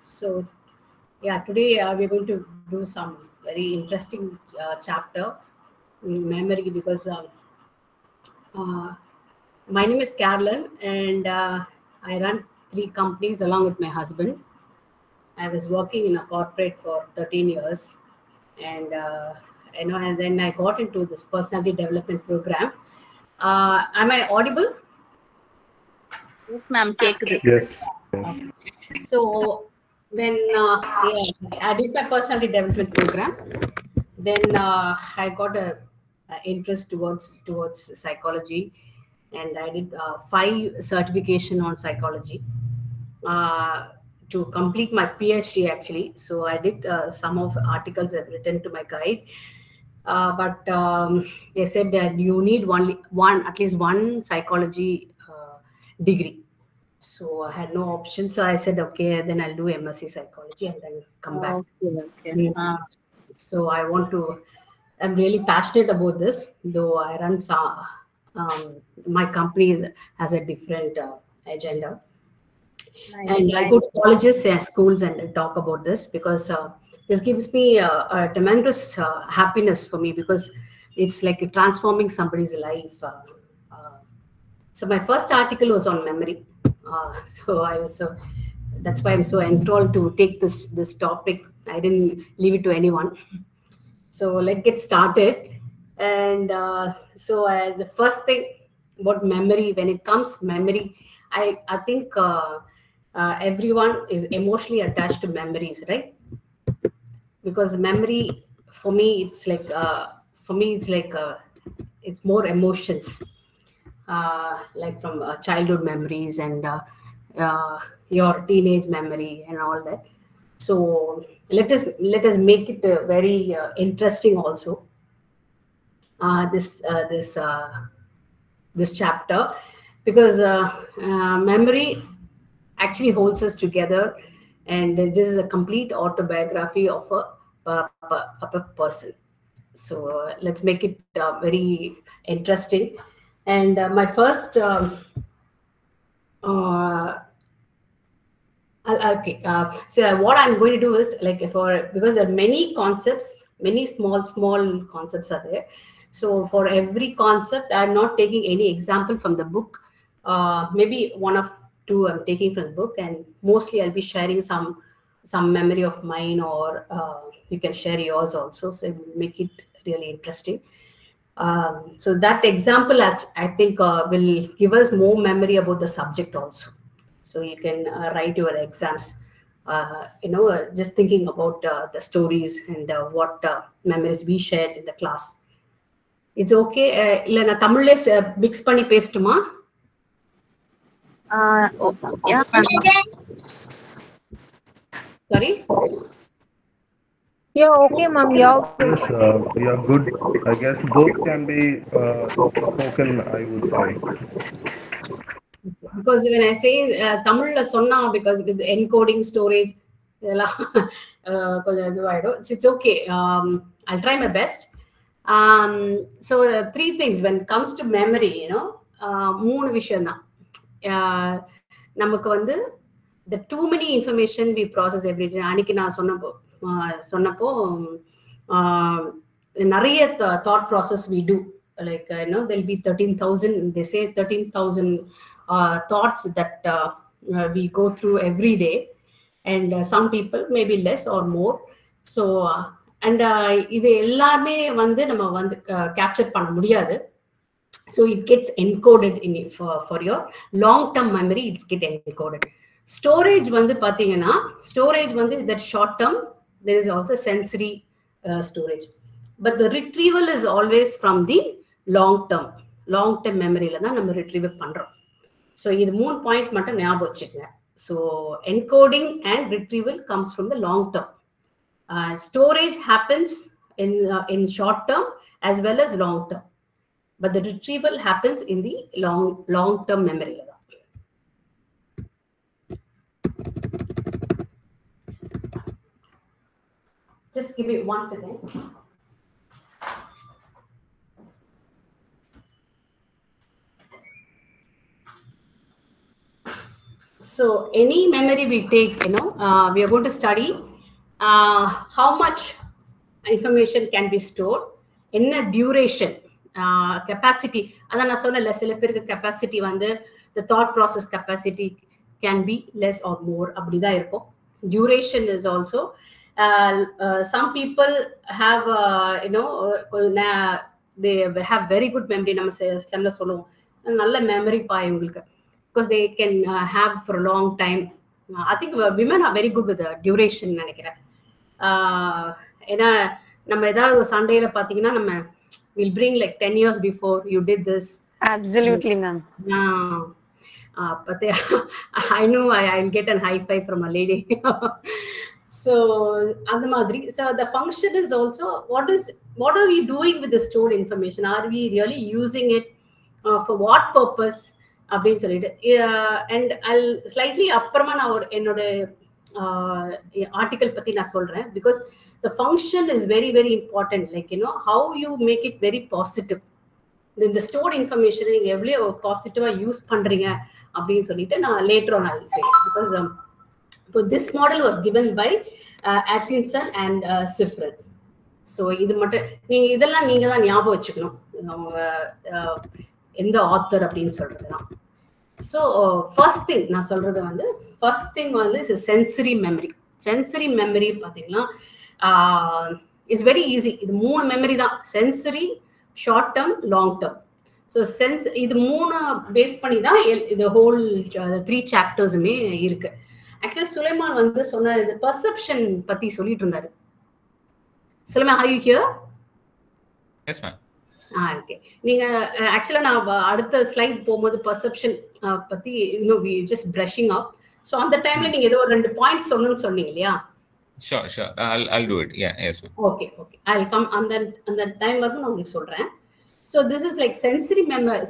So, yeah, today we're going to do some very interesting chapter, memory, because uh, my name is Carolyn, and I run 3 companies along with my husband. I was working in a corporate for 13 years, and and then I got into this personality development program. Am I audible? Yes, ma'am. கேக்குது. Yes. Okay. So when I did my personality development program, then I got a interest towards psychology, and I did 5 certification on psychology uh, to complete my PhD actually. So I did some of articles I've written to my guide. But they said that you need at least one psychology degree. So I had no option. So I said, okay, then I'll do MSc psychology and then come back. Okay. So I'm really passionate about this, though I run my company has a different agenda. Nice. And I go to colleges and schools and talk about this because this gives me a tremendous happiness for me, because it's like transforming somebody's life. Uh, so my first article was on memory. So I was that's why I'm so enthralled to take this topic. I didn't leave it to anyone. So let's get started. And the first thing about memory, when it comes memory, I think everyone is emotionally attached to memories, right? Because memory for me it's like it's more emotions, like from childhood memories and uh, your teenage memory and all that. So let us make it very interesting also, this chapter, because memory actually holds us together, and this is a complete autobiography of a person. So let's make it very interesting. And my first okay. So what I'm going to do is, like, because there are many concepts, many small concepts are there. So for every concept, I'm not taking any example from the book. Maybe one of two I'm taking from the book, and mostly I'll be sharing some memory of mine, or you can share yours also. So make it really interesting. So that example, I think, will give us more memory about the subject also. So you can write your exams, just thinking about the stories and what memories we shared in the class. It's okay. இல்ல நான் தமிழ்ல mix பண்ணி பேசட்டுமா? Yeah, ma'am. Sorry? Yeah, okay, ma'am. Yeah. Yes, we are good. I guess both can be spoken, I would say. Because when I say தமிழ்ல சொன்னா, because with encoding storage இதெல்லாம் கொஞ்சம் இதுவாயிடும். It's okay. I'll try my best. So 3 things when it comes to memory, 3 விஷயம் தான். நமக்கு வந்து the too many information we process every day. அன்னைக்கு நான் சொன்னப்போ நிறைய thought process we do, like there'll be 13,000, they say 13,000 thoughts that we go through every day, and some people maybe less or more. So and இது எல்லாமே வந்து நம்ம வந்து capture பண்ண முடியாது. So it gets encoded for your long term memory. It's get encoded. Storage வந்து பாத்தீங்கன்னா, storage வந்து that short term. There is also sensory storage, but the retrieval is always from the long term memoryல தான் நம்ம retrieve பண்றோம். So இது 3 point மட்டும் ஞாபகம் வச்சுக்கங்க. So encoding and retrieval comes from the long term. Storage happens in short term as well as long term, but the retrieval happens in the long term memory. Just give me 1 second. So any memory we take, we are going to study how much information can be stored, என்ன duration, capacity. அதான் நான் சொன்னேன்ல, சில பேருக்கு capacity வந்து the thought process capacity can be less or more, அப்படிதான் இருக்கும். Duration is also some people have they have very good memory. நம்ம சொல்லுவோம் நல்ல மெமரி பாய் உங்களுக்கு, because they can have for a long time. I think women are very good with the duration நினைக்கிறேன். ஏன்னா நம்ம ஏதாவது ஒரு சண்டேல பாத்தீங்கன்னா நம்ம will bring like 10 years before you did this. Absolutely, ma'am. But I know I'll get a high five from a lady. So அந்த மாதிரி, so the function is also what are we doing with the stored information? Are we really using it for what purpose அப்படின்னு சொல்லிட்டு, and I'll slightly அப்புறமா நான் என்னோட article பத்தி நான் சொல்றேன், because the function is very very important, like how you make it very positive. இந்த stored information நீங்க எவ்வளவு பாசிட்டிவா யூஸ் பண்றீங்க அப்படின்னு சொல்லிட்டு நான் later on I'll say, because so this model was given by Atkinson and Sifrin. So இது மட்டும் நீங்க இதெல்லாம் நீங்க தான் ஞாபகம் வச்சுக்கணும், எந்த ஆத்தர் அப்படின்னு சொல்றதுதான். ஸோ ஃபர்ஸ்ட் திங் நான் சொல்றது வந்து, ஃபர்ஸ்ட் திங் வந்து சென்சரி மெமரி. சென்சரி மெமரி பார்த்தீங்கன்னா இட்ஸ் வெரி ஈஸி. இது 3 மெமரி தான், sensory, short term, long term. So இது 3 பேஸ் பண்ணி தான் இது ஹோல் 3 சாப்டர்ஸுமே இருக்கு. ஆக்சுவலி சுலைமான் வந்து சொன்ன இந்த பர்செப்ஷன் பத்தி சொல்லிட்டு இருந்தாரு. Sulaiman, are you here? Yes ma'am. Okay. நீங்க ஆக்சுவலா நான் அடுத்த ஸ்லைட் போகும்போது பர்செப்ஷன் பத்தி we just brushing up. So அந்த டைம்ல நீங்க ஏதோ 2 பாயிண்ட்ஸ் சொல்லணும்னு சொன்னீங்க இல்லையா? Sure. I'll do it. Yeah, yes ma'am. Okay. I'll come அந்த டைம் வரைக்கும் நான் உங்களுக்கு சொல்றேன். So this is like sensory memory.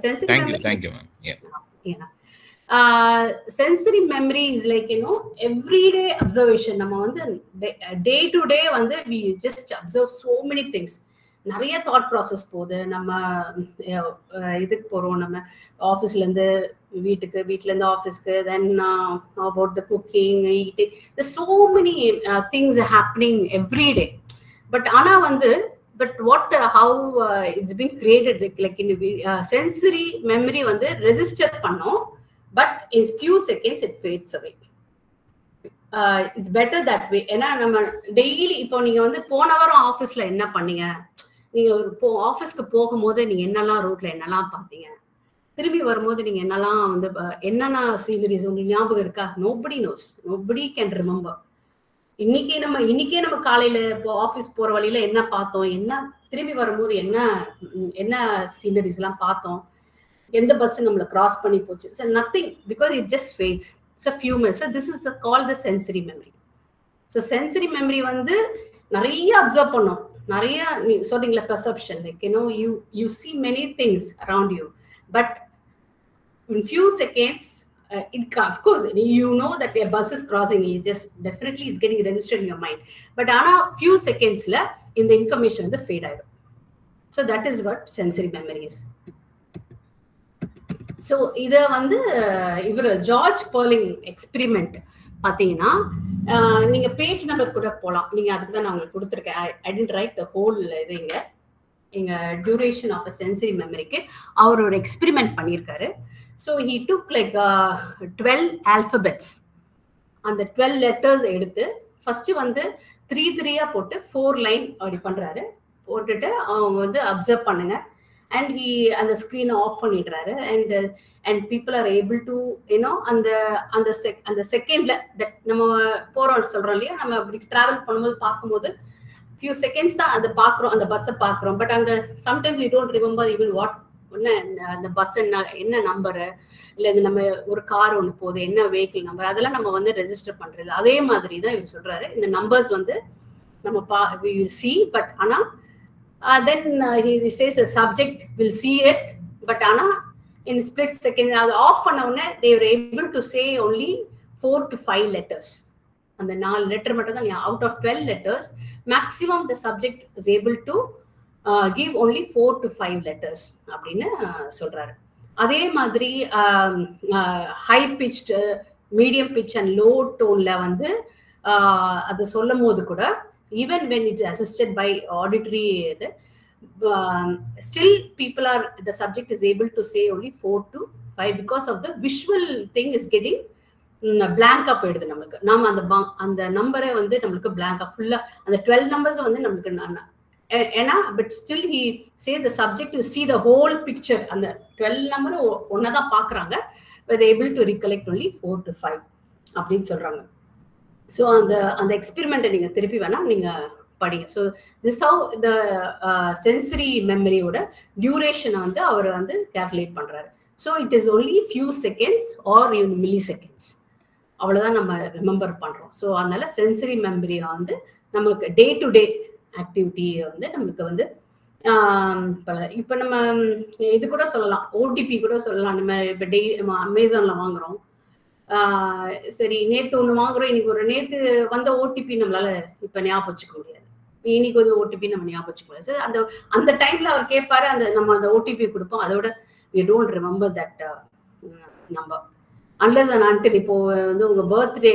Thank you ma'am. Yeah. Sensory memory is like everyday observation. நம்ம வந்து day to day வந்து we just observe so many things. நிறைய thought process போகுது. நம்ம இதுக்கு போறோம், நம்ம ஆஃபீஸ்ல இருந்து வீட்டுக்கு, வீட்டுல இருந்து ஆஃபீஸ்க்கு, then about the cooking, eating, so many things are happening every day. But ஆனா வந்து how it's been created, like in sensory memory வந்து ரெஜிஸ்டர் பண்ணோம், but in few seconds it fades away. It's better that way. ஏன்னா நம்ம daily இப்போ நீங்க வந்து போன வாரம் ஆஃபீஸ்ல என்ன பண்ணீங்க, நீங்க ஆஃபீஸ்க்கு போகும்போது நீங்க என்னெல்லாம் ரோட்ல என்னெல்லாம் பார்த்தீங்க, திரும்பி வரும்போது நீங்க என்னெல்லாம் வந்து என்னென்ன சீனரிஸ் உங்களுக்கு ஞாபகம் இருக்கா? Nobody nose, nobody can remember. இன்னைக்கே நம்ம காலையில இப்போ ஆஃபீஸ் போற வழியில என்ன பார்த்தோம், என்ன திரும்பி வரும்போது என்ன சீனரிஸ் எல்லாம் பார்த்தோம், எந்த பஸ் நம்மளை கிராஸ் பண்ணி போச்சு. So nothing, because it just fades. It's a few minutes. So this is called the sensory memory. So sensory memory வந்து நிறைய அப்சர்வ் பண்ணோம், நிறைய சொல்றீங்களா perception, like you see many things around you, but in few seconds of course you know that a bus is crossing, you just definitely it's getting registered in your mind, but ana few seconds la in the information வந்து fade ஆயிடும். So that is what sensory memory is. So இத வந்து இவர் George பெர்லிங் experiment பாத்தீங்கன்னா நீங்க page number கூட போலாம். நீங்க அதுக்கு தான் நான் உங்களுக்கு கொடுத்துருக்கேன். I didn't right the whole இது. இங்க டியூரேஷன் ஆஃப் அ சென்சரி மெமரிக்கு அவர் ஒரு எக்ஸ்பெரிமெண்ட் பண்ணியிருக்காரு. So he took like 12 alphabets. அந்த 12 லெட்டர்ஸ் எடுத்து ஃபர்ஸ்ட் வந்து 3 போட்டு 4 லைன் அப்படி பண்றாரு. போட்டுட்டு அவங்க வந்து அப்சர்வ் பண்ணுங்க. And he அந்த ஸ்கிரீன் ஆஃப் பண்ணிடுறாரு. and people are able to அந்த செகண்ட்ல நம்ம போறோம் சொல்றோம் இல்லையா, நம்ம அப்படி டிராவல் பண்ணும்போது பார்க்கும்போது few seconds தான் அதை பாக்குறோம், அந்த பஸ்ஸை பாக்குறோம். பட் அங்க sometimes you don't remember even what அந்த பஸ் என்ன நம்பரு, இல்ல இது நம்ம ஒரு கார் ஒன்று போகுது என்ன வெஹிக்கிள் நம்பர், அதெல்லாம் நம்ம வந்து ரெஜிஸ்டர் பண்றது. அதே மாதிரி தான் இவர் சொல்றாரு. இந்த நம்பர்ஸ் வந்து நம்ம we will see, but ஆனா then he says the subject will see it, but ana in split second adu off panna they were able to say only 4 to 5 letters. And the 4 letter mattum dhan out of 12 letters maximum the subject is able to give only 4 to 5 letters அப்படினு சொல்றாரு. அதே மாதிரி high pitched medium pitch and low டோன்ல வந்து அது சொல்லும் போது கூட even when it assisted by auditory இது still people are the subject is able to say only 4 to 5 because of the visual thing is getting blank up போயிடுது நமக்கு. நாம அந்த நம்பரை வந்து நம்மளுக்கு blank ஃபுல்லா அந்த 12 numbers வந்து நம்மளுக்கு ஏன்னா but still he says the subject will see the whole picture. அந்த 12 நம்பர் ஒன்னதான் பாக்குறாங்க, but they able to recollect only 4 to 5 அப்படின்னு சொல்றாங்க. ஸோ அந்த எக்ஸ்பெரிமெண்ட்டை நீங்க திருப்பி வேணா நீங்க படிங்க. So this how the sensory மெமரியோட டியூரேஷனை வந்து அவர் வந்து கேல்குலேட் பண்றாரு. So it is only few seconds or even milliseconds, அவ்வளோதான் நம்ம ரிமெம்பர் பண்றோம். ஸோ அதனால சென்சரி மெமரியை வந்து நமக்கு டே டு டே ஆக்டிவிட்டி வந்து நமக்கு வந்து இப்போ நம்ம இது கூட சொல்லலாம், ஓடிபி கூட சொல்லலாம். நம்ம இப்போ அமேசான்ல வாங்குறோம், சரி நேத்து ஒண்ணு வாங்குறோம், இன்னைக்கு நேத்து வந்த ஓடிபி நம்மளால இப்ப ஞாபகம் வச்சுக்க முடியாது, இன்னைக்கு வந்து ஓடிபி நம்ம ஞாபகம் வச்சுக்க முடியாது. அந்த டைம்ல அவர் கேட்பாரு, நம்ம அந்த ஓடிபி கொடுப்போம், அதோட we don't remember that number unless and until இப்போ வந்து உங்க பர்த்டே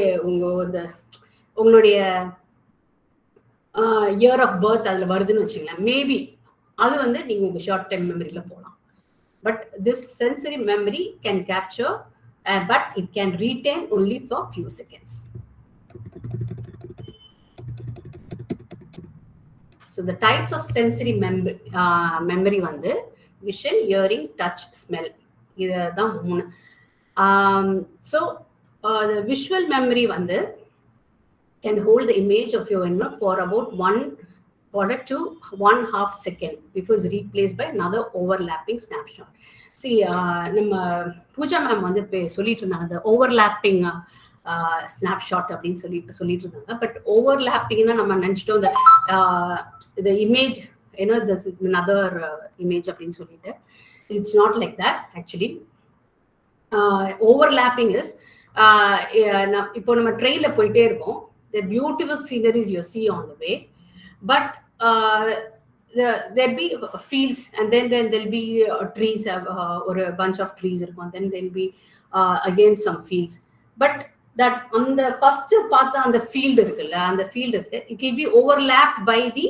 உங்களுடைய இயர் ஆஃப் பர்த் அதுல வருதுன்னு வச்சுங்களேன், மேபி அது வந்து நீங்க உங்க ஷார்ட் டைம் மெமரியில போகலாம். But this sensory memory can capture but it can retain only for few seconds. So the types of sensory memory வந்து vision, hearing, touch, smell, இதுதான் மூணு. So the visual memory வந்து can hold the image of your environment for about 1 to 1/2 second before it's replaced by another overlapping snapshot. See, நம்ம Pooja ma'am வந்து சொல்லிட்டு இருந்தாங்க அந்த overlapping snapshot அப்படின்னு சொல்லிட்டு இருந்தாங்க. பட் ஓவர்லாப்பிங்னா நம்ம நினைச்சிட்டோம் இந்த இமேஜ் another image அப்படின்னு சொல்லிட்டு. It's not like that actually. Overlapping is இப்போ நம்ம ட்ரெயின்ல போயிட்டே இருக்கோம், the beautiful sceneries you see on the way, but there'll be fields and then there'll be trees, or a bunch of trees, and then there'll be again some fields. But that on the first part on the field irukilla, and the field it will be overlapped by the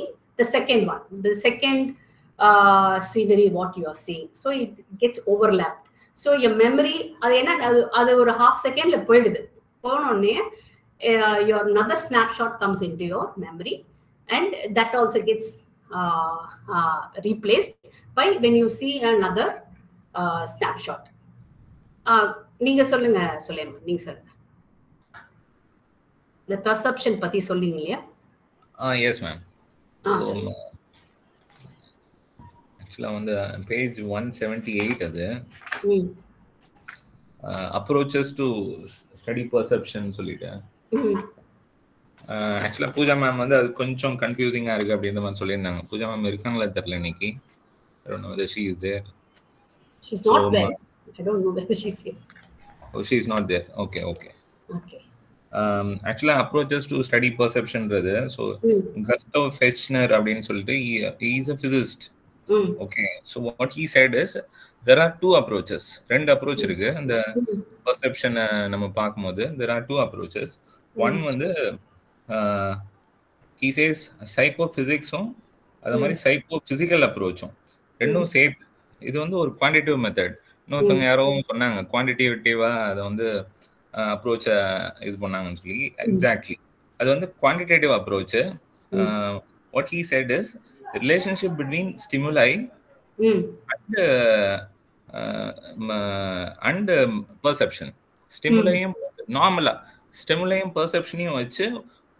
second one, the second scenery what you are seeing. So it gets overlapped. So your memory அது ஒரு half second ல போயிடுது. போனோடனே your another snapshot comes into your memory, and that also gets replaced by when you see another snapshot. நீங்க சொல்லுங்க சுலைமான், நீங்க சொல்லுங்க. The perception பத்தி சொல்றீங்க இல்லையா? Yes ma'am. ஆக்சுவலா வந்து பேஜ் 178 அது approaches to study perception சொல்லிட்டு. ஆக்சுவலா பூஜா மேம் வந்து அது கொஞ்சம் கன்ஃபியூசிங்கா இருக்கு அப்படின்ற மாதிரி சொல்லியிருந்தாங்க. பூஜா மேம் இருக்காங்களா தெரியல இன்னைக்கு. I don't know whether she is there. She's not there. I don't know whether she's here. Oh, she is not there. Okay. Actually approaches to study perceptionன்றது. So Gustav Fechner அப்படின்னு சொல்லிட்டு he is a physicist. Okay, so what he said is there are two approaches. ரெண்டு approach இருக்கு அந்த perception நம்ம பார்க்கும்போது. There are two approaches. One வந்து he says psychophysicsம் அதே மாதிரி psychophysical approachம் ரெண்டும் சேர்த்து. இது வந்து ஒரு குவான்டிட்டிவ் மெத்தட். இன்னொருத்தவங்க யாரோ சொன்னாங்க குவான்டிட்டேட்டிவா அதை வந்து அப்ரோச்சை இது பண்ணாங்கன்னு சொல்லி. எக்ஸாக்ட்லி அது வந்து quantitative approach. What he said is relationship between stimuli and perception. ஸ்டிமுலையும் நார்மலா ஸ்டிமுலையும் பர்செப்ஷனையும் வச்சு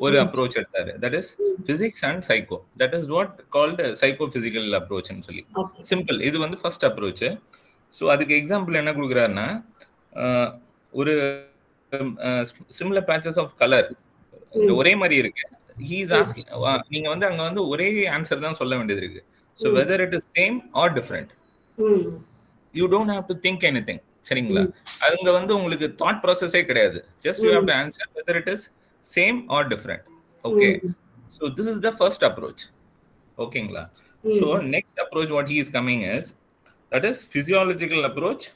ஒரு அப்ரோச் எடுத்தாரு. That is physics and psycho. That is what called psycho physical அப்ரோச்னு சொல்லி. சிம்பிள். இது வந்து ஃபர்ஸ்ட் அப்ரோச். ஸோ அதுக்கு எக்ஸாம்பிள் என்ன கொடுக்குறாருன்னா, ஒரு சிமிலர் பேச்சஸ் ஆஃப் கலர் ஒரே மாதிரி இருக்கு. நீங்க வந்து அங்க வந்து ஒரே ஆன்சர் தான் சொல்ல வேண்டியது இருக்கு. So whether it is same or different, you don't have to think anything. சரிங்களா? அங்க வந்து உங்களுக்கு தாட் ப்ராசஸே கிடையாது. Just you have to answer whether it is same or different. Okay, so this is the first approach. ஓகேங்களா? So next approach what he is coming is that is physiological approach.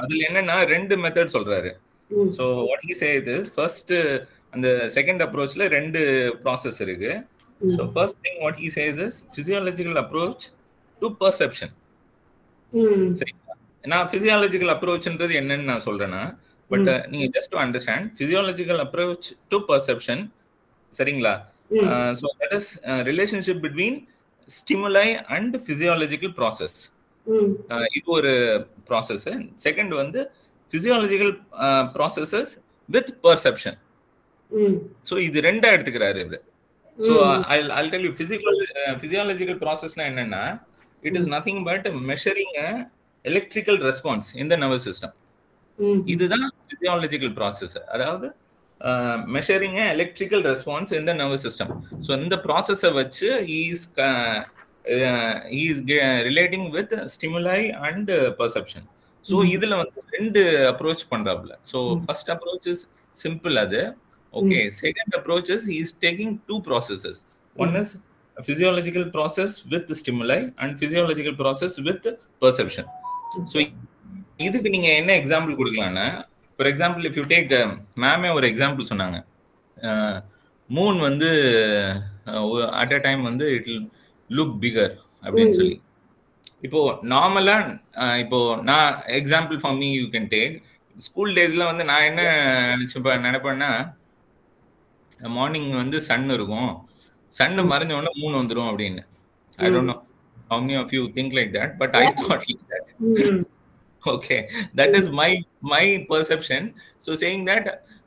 அதுல என்னன்னா ரெண்டு method சொல்றாரு. So what he says is first and the second approach la rendu process irukku. So first thing what he says is physiological approach to perception. சரிங்களா? நான் physiological approach ன்றது என்னன்னு நான் சொல்றேன்னா, but நீங்க just to understand physiological approach to perception, சரிங்களா? So that is relationship between stimuli and physiological process. இது ஒரு process. Second வந்து physiological processes with perception. So இது ரெண்டா எடுத்துக்கிறாரு இவரு. So I'll tell you physiological process na enna, it is nothing but measuring a electrical response in the nervous system. இதுதான் physiological process. அதாவது measuring a electrical response in the nervous system. So இந்த process வச்சு he is relating with stimuli and perception. So இதுல வந்து ரெண்டு approach பண்றாப்ல. So first approach is simple அது. Okay, second approach is he is taking two processes. One is a physiological process with the stimuli and physiological process with perception. So இதுக்கு நீங்க என்ன example கொடுக்கலாம்னா, for example if you take மேமே ஒரு example சொன்னாங்க, Moon வந்து at a time வந்து it will look bigger அப்படின்னு சொல்லி. இப்போ நார்மலா இப்போ நான் example for me you can take school டேஸ்ல வந்து நான் என்ன நினைப்பேன்னா, மார்னிங் வந்து சன் இருக்கும், சன்னு மறைஞ்ச உடனே மூணு வந்துடும் அப்படின்னு. I don't know how many of you think like that, but I thought like that. Okay, that is my perception. So saying that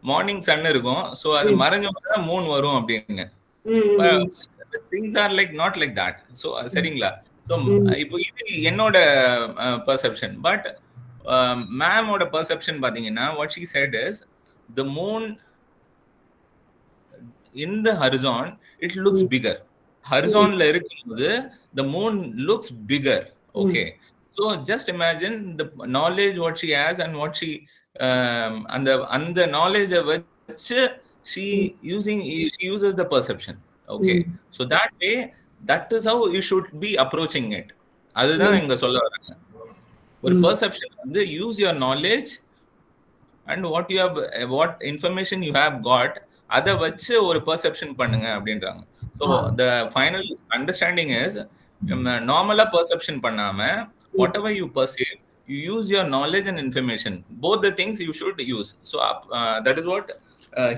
morning sun இருக்கும், so அது மறைஞ்ச உடனே மூணு வரும் அப்படின்னு. Things are like not like that. So சரிங்களா? So இப்போ இது என்னோட perception, but மேமோட perception பாத்தீங்கன்னா what she said is the moon in the horizon it looks bigger. Horizon la irukkumbodhu the moon looks bigger. Okay, so just imagine the knowledge what she has and what she and the knowledge which she uses the perception. Okay, so that way that is how you should be approaching it. அதுதான் இங்க சொல்ல வராங்க. ஒரு perception வந்து use your knowledge and what information you have got, அதை வச்சு ஒரு perception பண்ணுங்க அப்படின்றாங்க. So the final understanding is நார்மலா perception பண்ணாம whatever you perceive you use your knowledge and information, both the things you should use. So that is what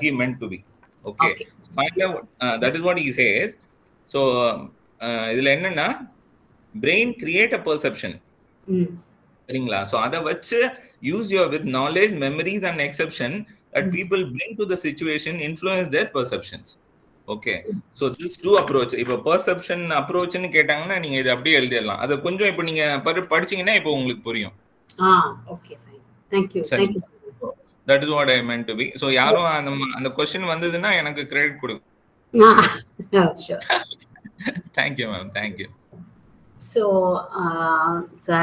he meant to be. Okay. Finally that is what he says. So இதுல என்னன்னா brain create a perception. சரிங்களா? So அதை வச்சு use your with knowledge, memories and exception that people bring to the situation influence their perceptions. Okay, so this two approach. இப்போ perception approach ன்னு கேட்டாங்கன்னா நீங்க இத அப்படியே எழுதிடலாம். அது கொஞ்சம் இப்போ நீங்க படிச்சீங்கன்னா இப்போ உங்களுக்கு புரியும். Okay, fine. Thank you. That is what I meant to be. So யாரும் அந்த question வந்ததுன்னா எனக்கு கிரெடிட் கொடுங்க. Sure. Thank you ma'am, thank you. So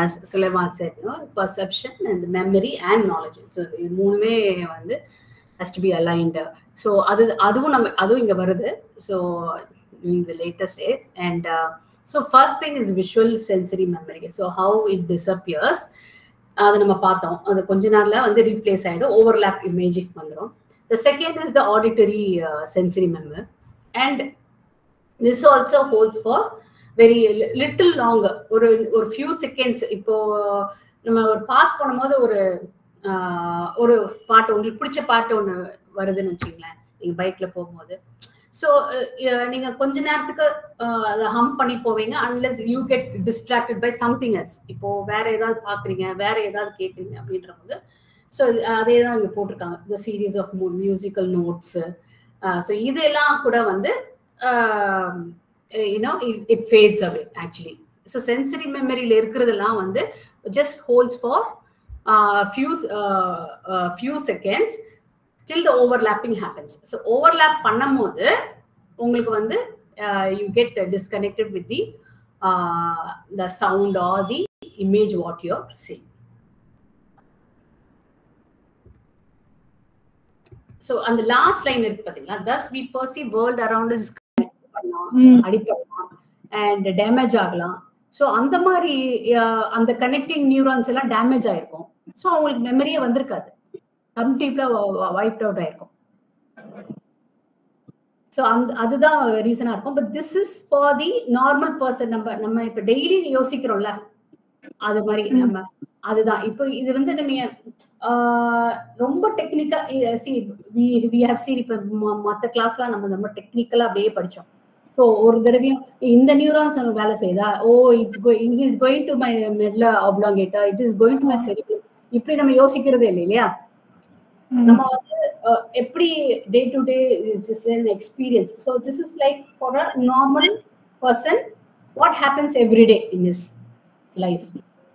as Sulaiman said, perception and memory and knowledge. So இது மூணுமே வந்து has to be aligned. So அதுவும் இங்க வருது. So in the latest state, and so first thing is visual sensory memory. So how it disappears, அது நம்ம பார்த்தோம். அது கொஞ்ச நாள்ல வந்து ரீப்ளேஸ் ஆயிடும், ஓவர்லாப் இமேஜிங் வந்துடும். The second is the auditory sensory memory, and this also holds for very little longer, ஒரு few seconds. இப்போ நம்ம ஒரு பாஸ் பண்ணும்போது ஒரு பாட்டு, உங்களுக்கு பிடிச்ச பாட்டு ஒன்று வருதுன்னு வச்சுங்களேன், நீங்க பைக்ல போகும்போது. ஸோ நீங்க கொஞ்ச நேரத்துக்கு அதை ஹம் பண்ணி போவீங்க, unless you get distracted by something else. இப்போ வேற ஏதாவது பாக்குறீங்க, வேற ஏதாவது கேட்குறீங்க அப்படின்ற போது, ஸோ அதே தான் இங்க போட்டிருக்காங்க, the series of musical notes. So இதெல்லாம் கூட வந்து it fades away actually. So sensory memory la irukradella vandu just holds for few seconds till the overlapping happens. So overlap பண்ணும்போது உங்களுக்கு வந்து you get disconnected with the sound or the image what you are seeing. So on the last line irukku pathina, thus we perceive world around us அடிப்படலாம் and damage ஆகலாம். So அந்த மாதிரி அந்த connecting neurons எல்லாம் damage ஆயிருக்கும். So அவங்களுக்கு மெமரியே வந்திருக்காது. கம்ப்ளீட்டா வைப்ட் அவுட் ஆயிருக்கும். ஸோ அதுதான் ரீசனா இருக்கும். But this is for the normal person. நம்ம இப்ப டெய்லி யோசிக்கிறோம்ல, அது மாதிரி நம்ம அதுதான். இப்போ இது வந்து நம்ம ரொம்ப டெக்னிக்கா வி ஹேவ் சீன். இப்ப மற்ற கிளாஸ்லாம் நம்ம ரொம்ப டெக்னிக்கலா அப்படியே படிச்சோம். ஸோ ஒரு தடவையும் இந்த நியூரான்ஸ் நம்ம வேலை செய்தா, it is going to my medulla oblongata, it is going to my cerebrum, இப்படி நம்ம யோசிக்கிறதே இல்லை இல்லையா? நம்ம வந்து எப்படி day to day is an experience. So this is like for a normal person what happens every day in his life.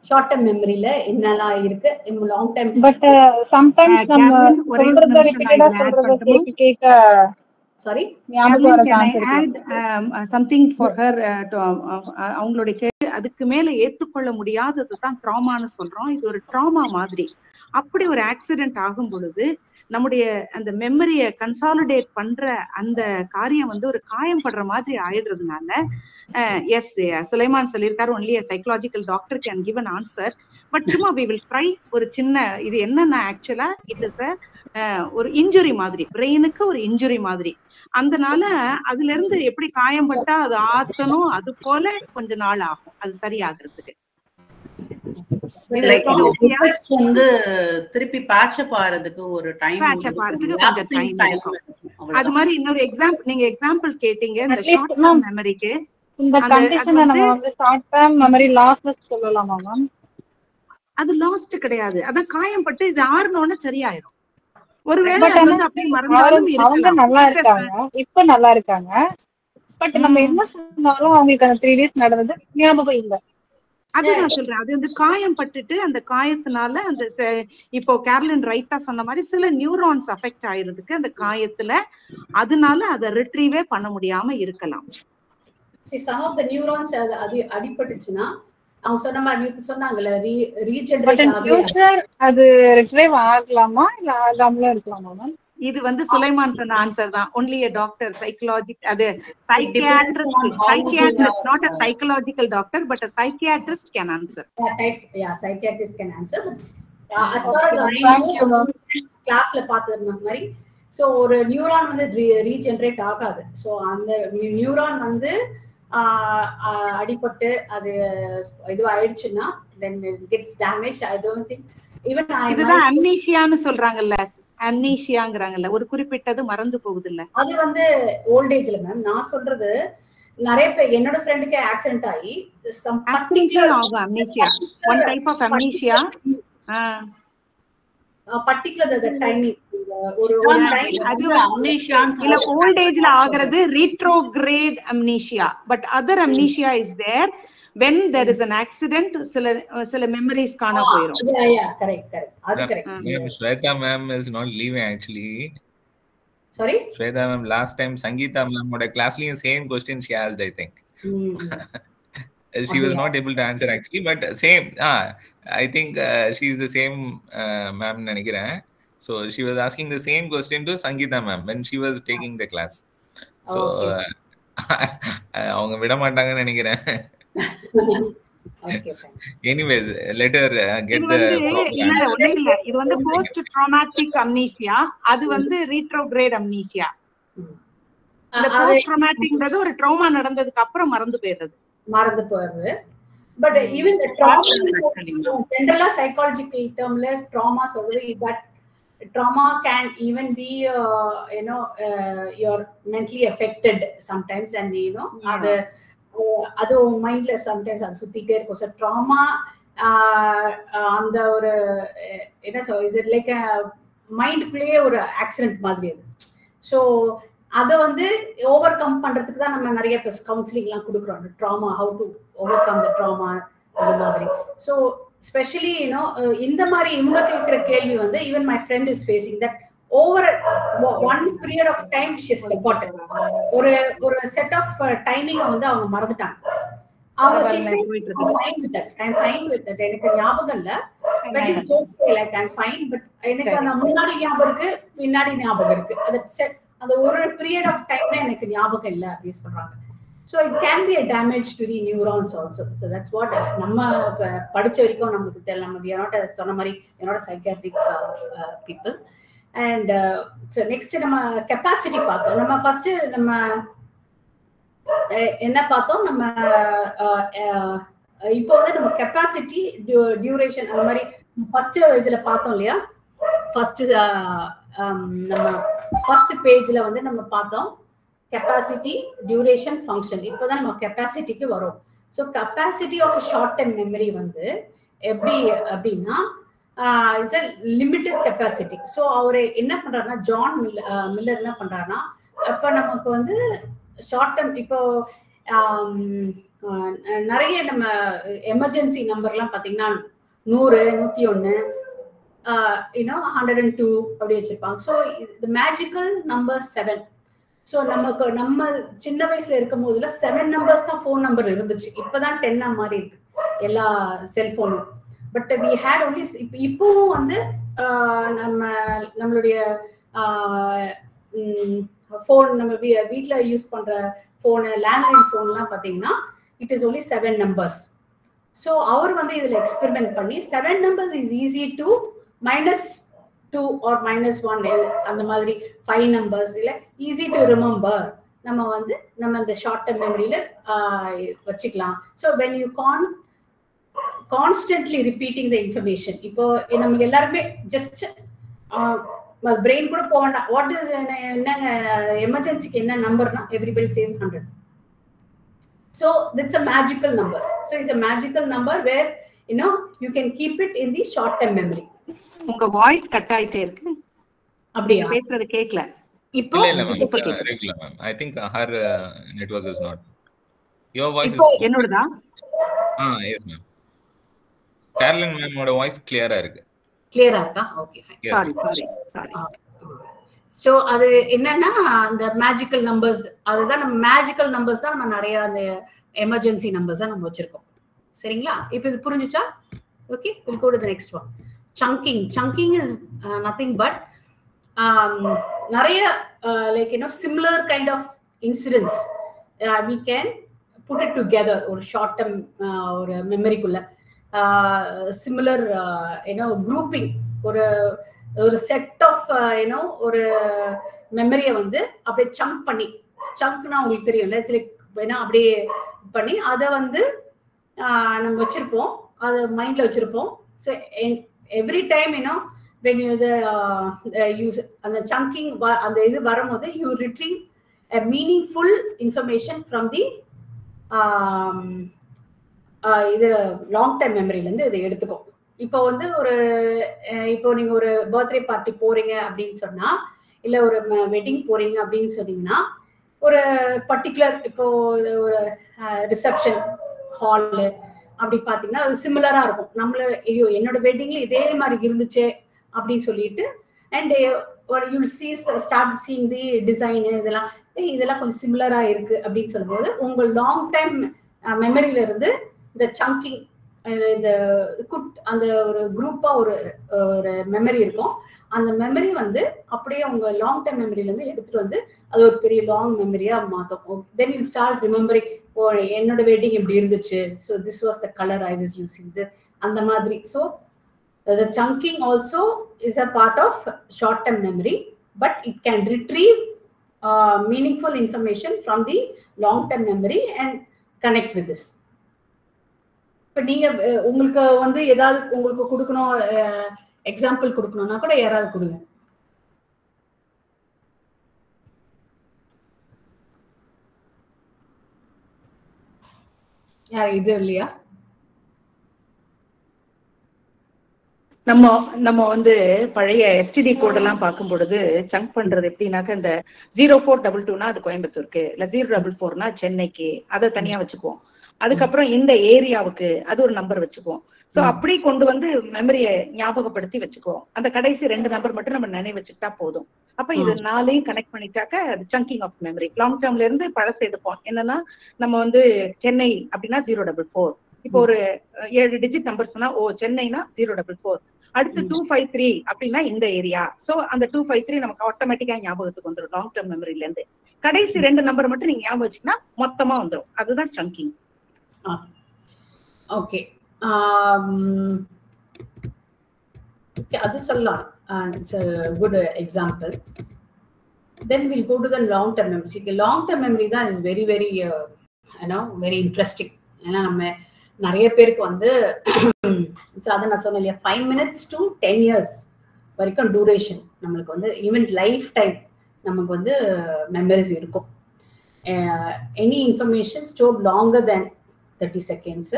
Short term memory ல என்னலாம் இருக்கு, long term. But sometimes நம்ம சொல்றத ரிப்பீட்டடா சொல்றத கேட்க sorry can I add something for her to அவங்களுடைய அதுக்கு மேல ஏத்துக்கொள்ள முடியாதது தான் ட்ராமான்னு சொல்றோம். இது ஒரு ட்ராமா மாதிரி. அப்படி ஒரு ஆக்சிடென்ட் ஆகும் பொழுது நம்முடைய அந்த மெமரிய கன்சாலிடேட் பண்ற அந்த காரியம் வந்து ஒரு காயம் படுற மாதிரி ஆயிடுறதுனால எஸ் சுலைமான் சொல்லியிருக்காரு, only psychological doctor can give an answer. But சும்மா வி வில் ட்ரை ஒரு சின்ன இது என்னன்னா ஆக்சுவலா இட் இஸ் ஒரு இன்ஜுரி மாதிரி, பிரெயினுக்கு ஒரு இன்ஜுரி மாதிரி. அதனால அதுல இருந்து எப்படி காயம் பட்டா அது ஆத்தணும், அது போல கொஞ்ச நாள் ஆகும் அது சரியாகிறதுக்கு. வந்து திருப்பி பேட்சப் ஆறதுக்கு ஒரு டைம், பேட்சப் ஆறதுக்கு கொஞ்சம் டைம் எடுக்கும். அது மாதிரி இன்னொரு எக்ஸாம்பிள் நீங்க எக்ஸாம்பிள் கேட்டீங்க இந்த ஷார்ட் டர்ம் மெமரிக்கு. இந்த கண்டிஷனை நம்ம வந்து ஷார்ட் டர்ம் மெமரி லாஸ்னஸ் சொல்லலாமா மேம்? அது லாஸ்ட் கிடையாது, அதான் காயம் பட்டு இது ஆறனோட சரியாயிரும். ஒருவேளை அது வந்து அப்படியே மறந்தாலும் அவங்க நல்லா இருக்காங்க, இப்ப நல்லா இருக்காங்க. பட் நம்ம என்ன சொன்னாலும் அவங்களுக்கு அந்த 3 days நடந்தது ஞாபகம் இல்ல. அது நான் சொல்றேன், அது வந்து காயம் பட்டுட்டு அந்த காயத்தினால அந்த இப்போ கேரலின் ரைட்டா சொன்ன மாதிரி சில நியூரான்ஸ் அஃபெக்ட் ஆயிருதுக்கு அந்த காயத்துல, அதனால அதை ரிட்ரீவே பண்ண முடியாம இருக்கலாம். some of the neurons அது அடிபட்டுச்சுன்னா அவங்க சொன்ன மாதிரி சொன்னாங்கல்ல ரீஜெனரேட் ஆகும். அது ரிட்ரைவ் ஆகலாமா இல்ல ஆகாமல இருக்கலாமா மேம்? இது வந்து சுலைமான் சொன்ன ஆன்சர் தான். ஒன்லி a doctor psychological அது psychiatrist not a psychological doctor but a psychiatrist can answer. Yeah, psychiatrist can answer. As far as I know classல பார்த்தது மாதிரி சோ ஒரு நியூரான் வந்து ரீஜெனரேட் ஆகாது. சோ அந்த நியூரான் வந்து அடிபட்டு அது இது ஆயிடுச்சுன்னா then it gets damaged. I don't think even இதுதான் அம்னீசியான்னு சொல்றாங்கல்ல, அம்னீசியாங்கறாங்கல்ல, ஒரு குறிப்பிட்டது மறந்து போகுது இல்ல. அது வந்து ஓல்ட் ஏஜ்ல மேம். நான் சொல்றது நிறைய பேர் என்னோட ஃப்ரெண்டுக்கு ஆக்சிடென்ட் ஆகி some particular amnesia, one type of amnesia, particular the timing ஒரு டைம் அது அம்னீசியான்னு இல்ல ஓல்ட் ஏஜ்ல ஆகிறது retrograde amnesia, but other amnesia is there when there is an accident. சில memories காண போயிடும். Yeah, correct அது correct. Shweta ma'am is not leaving actually. Sorry Shweta ma'am, last time Sangeeta ma'am oda classலயும் same question she asked, I think. She was not able to answer actually, but same I think she is the same ma'am நினைக்கிறேன். So she was asking the same question to Sangeeta ma'am when she was taking the class. So அவங்க விட மாட்டாங்கன்னு நினைக்கிறேன். Okay, fine. Anyways, let her get the இது வந்து post traumatic amnesia, அது வந்து retrograde amnesia. இந்த post traumaticன்றது ஒரு ட்ராமா நடந்ததுக்கு அப்புறம் மறந்து போயிடுது. But even the trauma general psychological termல trauma சொல்றது that trauma can even be you're mentally affected sometimes, and அது மைண்ட்ல சம்டைம்ஸ் அது சுத்திட்டே இருக்கும். ஸோ ட்ராமா அந்த ஒரு என்ன சொல் இஸ் இட் லைக் மைண்டுக்குள்ளேயே ஒரு ஆக்சிடென்ட் மாதிரி அது. ஸோ அதை வந்து ஓவர் கம் பண்றதுக்கு தான் நம்ம நிறைய கவுன்சிலிங்லாம் கொடுக்குறோம். Drama how to over come the drama அந்த மாதிரி. ஸோ ஸ்பெஷலி இந்த மாதிரி இவங்க கேட்குற கேள்வி வந்து even my friend is facing that over one period of time she has forgotten. ஒரு set of timing வந்து அவங்க மறந்துட்டாங்க. அவங்க I'm fine with that எனக்கு ஞாபகம் இல்ல, but it's okay, like I'm fine, but எனக்கு அந்த முன்னாடி ஞாபகம் இருக்கு பின்னாடி ஞாபகம் இருக்கு. அந்த ஒரு பீரியட் ஆஃப் டைம்ல எனக்கு ஞாபகம் இல்ல அப்படி சொல்றாங்க. So it can be a damage to the neurons also. So that's what நம்ம படிச்ச வரைக்கும் நமக்கு தெரியல. நம்ம we are not சொன்ன மாதிரி we are not psychiatric people. And so next நம்ம capacity பார்த்தோம். நம்ம first நம்ம என்ன பார்த்தோம், நம்ம இப்போ வந்து நம்ம கெப்பாசிட்டி டியூரேஷன் அந்த மாதிரி ஃபர்ஸ்ட் இதுல பார்த்தோம் இல்லையா. ஃபர்ஸ்ட் நம்ம ஃபர்ஸ்ட் பேஜ்ல வந்து நம்ம பார்த்தோம் கெப்பாசிட்டி டியூரேஷன் ஃபங்க்ஷன். இப்போதான் நம்ம கெப்பாசிட்டிக்கு வரும். So capacity of short time memory வந்து எப்படி அப்படின்னா it's a limited capacity. So அவர் என்ன பண்றாருன்னா ஜான் மில்லர் என்ன பண்றாருன்னா அப்ப நமக்கு வந்து ஷார்ட் டைம் இப்போ நிறைய நம்ம எமர்ஜென்சி நம்பர்லாம் பார்த்தீங்கன்னா 100, 101, 102 அப்படி வச்சிருப்பாங்க. So the magical number 7. So நமக்கு நம்ம சின்ன வயசுல இருக்கும் போதுல 7 numbers தான் ஃபோன் நம்பர் இருந்துச்சு. இப்பதான் 10 மாதிரி இருக்கு எல்லா செல்போனும். பட் we had only இப்பவும் வந்து நம்மளுடைய ஃபோன் நம்ம வீட்டில் யூஸ் பண்ற ஃபோனு லேண்ட்லைன் ஃபோன்லாம் பார்த்தீங்கன்னா it is only 7 numbers. So அவர் வந்து இதில் எக்ஸ்பெரிமெண்ட் பண்ணி 7 numbers is easy to -2 or -1 அந்த மாதிரி 5 numbers இல்லை ஈஸி டு ரிமெம்பர் நம்ம இந்த ஷார்ட் டர்ம் மெமரியில வச்சுக்கலாம். So when you constantly repeating the information. இப்போ நம்ம எல்லாருமே ஜஸ்ட் பிரெயின் கூட போக வேண்டாம். வாட் இஸ் என்னங்க எமர்ஜென்சிக்கு என்ன நம்பர்னா everybody chase 100. So that's a magical numbers. So it's a magical number where you can keep it in the short term memory. உங்க வாய்ஸ் கட் ஆயிட்டே இருக்கு. அப்படியே பேசுறது கேட்கல. இப்போ regular ma'am. I think her network is not. Your voice is என்னோடதா? yes ma'am. Carolyn ma'am ஓட voice கிளியரா இருக்கு. கிளியரா இருக்கா? Okay fine. சாரி. ஸோ அது என்னன்னா அந்த மேஜிக்கல் நம்பர்ஸ், அதுதான் நம்ம மேஜிக்கல் நம்பர்ஸ் தான் நம்ம நிறைய அந்த எமர்ஜென்சி நம்பர்ஸ் தான் நம்ம வச்சிருக்கோம். சரிங்களா? இப்போ இது புரிஞ்சுச்சா? Okay, we'll go to the next one. Chunking is nothing but நிறைய like similar kind of incidents we can put it together ஒரு short term ஒரு மெமரிக்குள்ள similar grouping ஒரு செட் ஆஃப் ஒரு மெமரியை வந்து அப்படியே சங்க்னா உங்களுக்கு தெரியும்ல, அப்படியே பண்ணி அதை வந்து நம்ம வச்சிருப்போம், அதை மைண்ட்ல வச்சிருப்போம். So every time when you use அந்த சங்கிங் அந்த இது வரும்போது you retrieve a meaningful information from the இது லாங் டைம் மெமரியில இருந்து இதை எடுத்துக்கும். இப்போ வந்து இப்போ நீங்க ஒரு பர்த்டே பார்ட்டி போறீங்க அப்படின்னு சொன்னா, இல்ல ஒரு வெட்டிங் போறீங்க அப்படின்னு சொன்னீங்கன்னா, ஒரு பர்டிகுலர் இப்போ ஒரு ரிசப்ஷன் ஹாலு அப்படி பாத்தீங்கன்னா சிமிலரா இருக்கும். ஐயோ என்னோட வெட்டிங்ல இதே மாதிரி இருந்துச்சு அப்படின்னு சொல்லிட்டு and you start seeing the design இதெல்லாம் கொஞ்சம் சிமிலரா இருக்கு அப்படின்னு சொல்லும்போது உங்க லாங் டைம் மெமரியில இருந்து இந்த சங்கிங் இந்த அந்த ஒரு குரூப்பா ஒரு மெமரி இருக்கும். அந்த மெமரி வந்து அப்படியே உங்க லாங் டைம் மெமரியில இருந்து எடுத்துட்டு வந்து அது ஒரு பெரிய லாங் மெமரியா மாத்தும். தென் யூ ஸ்டார்ட் ரிமெம்பரிங், என்னோட வெட்டிங் இப்படி இருந்துச்சு, so this was the colour I was using அந்த மாதிரி. So the chunking also is a part of short term memory, but it can retrieve meaningful information from the long term memory and connect with this. இப்போ நீங்க உங்களுக்கு வந்து ஏதாவது உங்களுக்கு கொடுக்கணும், example கொடுக்கணும்னா கூட யாராவது கொடுங்க. இது இல்லையா? நம்ம வந்து பழைய எஸ்டிடி கோட் எல்லாம் பார்க்கும் பொழுது சங்க் பண்றது எப்படின்னாக்க இந்த 0422னா அது கோயம்புத்தூருக்கு, இல்ல 044னா சென்னைக்கு, அதை தனியா வச்சுக்குவோம். அதுக்கப்புறம் இந்த ஏரியாவுக்கு அது ஒரு நம்பர் வச்சுக்குவோம். ஸோ அப்படி கொண்டு வந்து மெமரியை ஞாபகப்படுத்தி வச்சுக்குவோம். அந்த கடைசி 2 நம்பர் மட்டும் நம்ம நினைவு வச்சுக்கிட்டா போதும். அப்ப இது 4ஐயும் கனெக்ட் பண்ணிட்டாக்க அது சங்கிங் ஆஃப் மெமரி. லாங் டேர்ம்ல இருந்து பழசு எடுப்போம். என்னன்னா நம்ம வந்து சென்னை அப்படின்னா 044, இப்போ ஒரு 7 டிஜிட் நம்பர் சொன்னா சென்னைனா 044, அடுத்து 253 அப்படின்னா இந்த ஏரியா. சோ அந்த 253 நமக்கு ஆட்டோமேட்டிக்கா ஞாபகத்துக்கு வந்துடும் லாங் டேர்ம் மெமரில இருந்து. கடைசி 2 நம்பர் மட்டும் நீங்க ஞாபகம் வச்சுக்கினா மொத்தமா வந்துடும். அதுதான் சங்கிங். ஓகே, அது சொல்லலாம். It's a good example. Then we'll go to the long term memory. See, long term memory தான் is very very very interesting. ஏன்னா நம்ம நிறைய பேருக்கு வந்து அதை நான் சொன்னேன் இல்லையா, 5 minutes to 10 years வரைக்கும் டூரேஷன் நம்மளுக்கு வந்து ஈவன் லைஃப் டைம் நமக்கு வந்து மெமரிஸ் இருக்கும். எனி இன்ஃபர்மேஷன் ஸ்டோர் லாங்கர் தேன் 30 seconds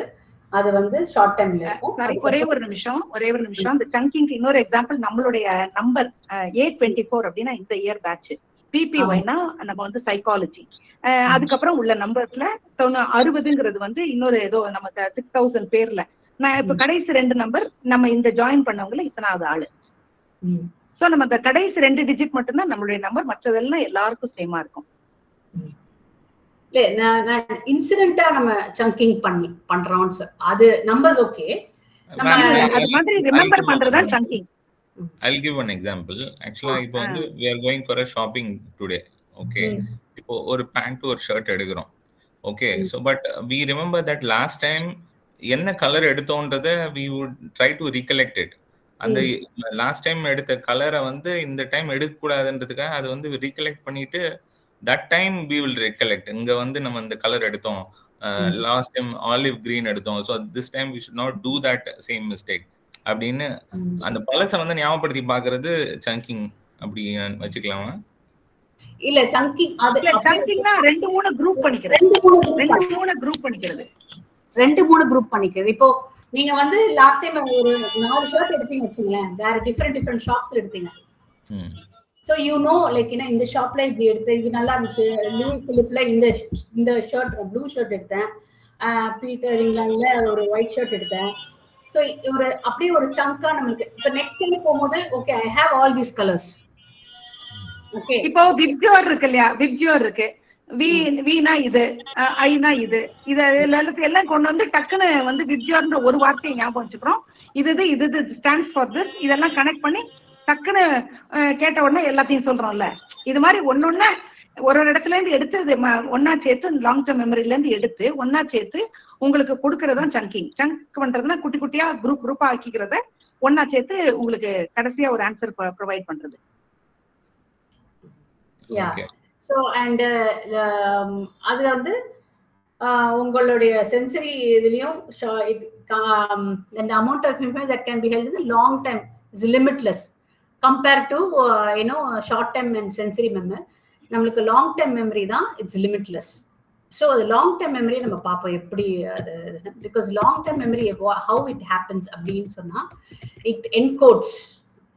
அது வந்து ஷார்ட் டைம்ல இருக்கும். ஒரே ஒரு நிமிஷம். இந்த சங்கிங் இன்னொரு எக்ஸாம்பிள் நம்மளுடைய நம்பர் A24 அப்படின்னா இந்த இயர் பேட்ச், PPYனா நம்ம வந்து சைக்காலஜி, அதுக்கப்புறம் உள்ள நம்பர்ஸ்ல 60ங்கிறது வந்து இன்னொரு ஏதோ நமக்கு 6000 பேர்ல நான் இப்ப கடைசி 2 நம்பர் நம்ம இந்த ஜாயின் பண்ணவங்கள இத்தனாவது ஆளு. சோ நம்ம இந்த கடைசி 2 டிஜிட் மட்டும்தான் நம்மளுடைய நம்பர், மற்றதெல்லாம் எல்லாருக்கும் சேமா இருக்கும். இல்ல நான் இன்சிடென்ட்டா நம்ம சங்கிங் பண்றோம் சார், அது நம்பர்ஸ் ஓகே. நம்ம அது மாதிரி ரிமெம்பர் பண்றதா சங்கிங். I'll give one example. Actually இப்போ வந்து we are going for a shopping today. Okay, இப்போ ஒரு pant ஒரு shirt எடுக்கிறோம். Okay, so but we remember that last time என்ன கலர் எடுத்தோன்றத we would try to recollect it. அந்த லாஸ்ட் டைம் எடுத்த கலரை வந்து இந்த டைம் எடுக்க கூடாதுன்றதுக்காக அது வந்து recollect பண்ணிட்டு that time we will recollect. இங்க வந்து நம்ம இந்த கலர் எடுத்தோம், லாஸ்ட் டைம் ஆலிவ் கிரீன் எடுத்தோம், so this time we should not do that same mistake அப்படின்னு அந்த பழச வந்து ஞாபகப்படுத்தி பாக்குறது சங்கிங் அப்படி வச்சுக்கலாமா? இல்ல சங்கிங் அது சங்கிங்னா 2-3 குரூப் பண்ணிக்கிறது. 2-3 குரூப் பண்ணிக்கிறது. இப்போ நீங்க வந்து லாஸ்ட் டைம் ஒரு 4 ஷர்ட் எடுத்தீங்க வச்சுங்களேன், வேற டிஃபரெண்ட் ஷாப்ஸ்ல எடுத்தீங்க. So you know like இந்த ஷாப்ல இப்படி எடுத்து இது நல்லா இருந்துச்சு, லூயி பிலிப்ல இந்த ஷர்ட் ப்ளூ ஷர்ட் எடுத்தேன், பீட்டர் இங்கிலாந்துல ஒரு ஒயிட் ஷர்ட் எடுத்தேன். ஸோ ஒரு அப்படியே ஒரு சங்கா நம்மளுக்கு இப்போ நெக்ஸ்ட் டைம் போகும்போது okay I have all these colours. Okay, இப்போ விப்ஜோர் இருக்கு இல்லையா, விப்ஜோர் இருக்கு, வீனா இது, ஐனா இது, இத எல்லாம் கொண்டு வந்து டக்குன்னு வந்து விப்ஜோர்ன்ற ஒரு வார்த்தையை ஞாபகம் வச்சுக்கிறோம். இது ஸ்டாண்ட்ஸ் ஃபார் திஸ், இதெல்லாம் கனெக்ட் பண்ணி டக்குன்னு கேட்ட உடனே எல்லாத்தையும் சொல்றோம்ல. இது மாதிரி ஒன்னொன்னு ஒரு இடத்துல இருந்து எடுத்து ஒன்னா சேர்த்து லாங் டேர்ம் மெமரில இருந்து எடுத்து ஒன்னா சேர்த்து உங்களுக்கு கொடுக்கறதுதான் சங்கிங். சங்க் பண்றதுன்னா குட்டி குட்டியா குரூப்பா ஆக்கிக்கிறத ஒன்னா சேர்த்து உங்களுக்கு கடைசியா ஒரு ஆன்சர் ப்ரொவைட் பண்றது. ஸோ அண்ட் அது வந்து உங்களுடைய சென்சரி இதுலயும் the amount of information that can be held in the long time is limitless compared to short term and sensory memory. நம்மளுக்கு லாங் டேர்ம் மெமரி தான் இட்ஸ் லிமிட்லெஸ். ஸோ அது long term memory நம்ம பார்ப்போம் எப்படி அது, because long term memory how it happens அப்படின்னு சொன்னா it என்கோட்ஸ்.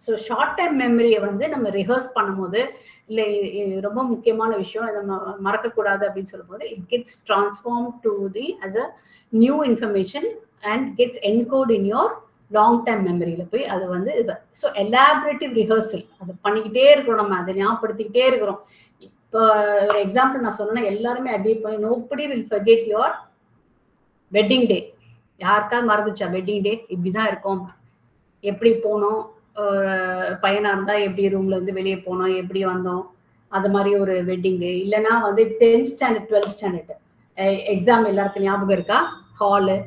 So short term மெமரியை வந்து நம்ம ரிஹர்ஸ் பண்ணும்போது இல்லை ரொம்ப முக்கியமான விஷயம் இதை மறக்கக்கூடாது அப்படின்னு சொல்லும் போது it gets transform to the as a new information and gets encode in your long term மெமரியில போய் அது வந்து இது. ஸோ எலாபரேட்டிவ் ரிஹர்சல் அதை பண்ணிக்கிட்டே இருக்கிறோம், நம்ம அதை ஞாபகப்படுத்திக்கிட்டே இருக்கிறோம். இப்போ ஒரு எக்ஸாம்பிள் நான் சொன்னேன்னா எல்லாருமே அதே பண்ணி nobody will forget your wedding day. யாருக்காவது மறந்துச்சா வெட்டிங் டே இப்படிதான் இருக்கும், எப்படி போனோம், பையனா இருந்தா எப்படி ரூம்ல இருந்து வெளியே போனோம், எப்படி வந்தோம், அது மாதிரி ஒரு வெட்டிங் டே. இல்லைன்னா வந்து 10th standard 12th standard exam எல்லாருக்கும் ஞாபகம் இருக்கா, ஹாலு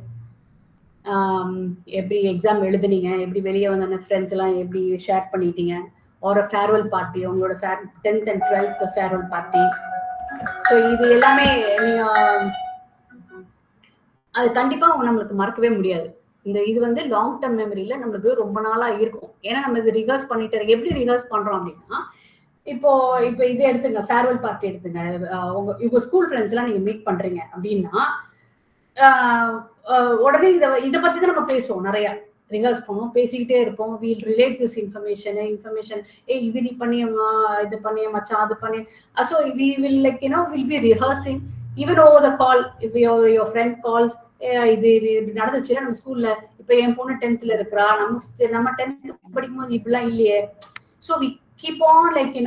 எப்படி எக்ஸாம் எழுதுனீங்க, எப்படி வெளியே வந்தோன்னே ஃப்ரெண்ட்ஸ் எல்லாம் எப்படி ஷேர் பண்ணிட்டீங்க, ஒரு ஃபேர்வெல் பார்ட்டி, உங்களோட 10th and 12th farewell party. So இது எல்லாமே அது கண்டிப்பா நம்மளுக்கு மறக்கவே முடியாது. இது வந்து லாங் டேர்ம் மெமரியில நம்மளுக்கு ரொம்ப நாளா இருக்கும். ஏன்னா நம்ம இது ரிஹர்ஸ் பண்ணிட்டு எப்படி ரிஹர்ஸ் பண்றோம் அப்படின்னா இப்போ இது எடுத்துங்க, ஃபேர்வெல் பார்ட்டி எடுத்துங்க, உங்க ஸ்கூல் ஃப்ரெண்ட்ஸ் எல்லாம் நீங்க மீட் பண்றீங்க அப்படின்னா உடனே இதை பத்தி தான் நம்ம பேசுவோம், நிறைய ரிஹர்ஸ் பண்ணுவோம், பேசிக்கிட்டே இருப்போம். வீல் ரிலேட் திஸ் இன்ஃபர்மேஷன் இது நீ பண்ணியம்மா, இது பண்ணிய மச்சான், அது பண்ணி. So we will like will be rehearsing even over the call. If your friend calls, இது நடந்துச்சுன்னா நம்ம ஸ்கூல்ல இப்போ என் பொண்ணு 10th இருக்கிறா, நம்ம 10th படிக்கும்போது இப்படிலாம் இல்லையே. So we keep on like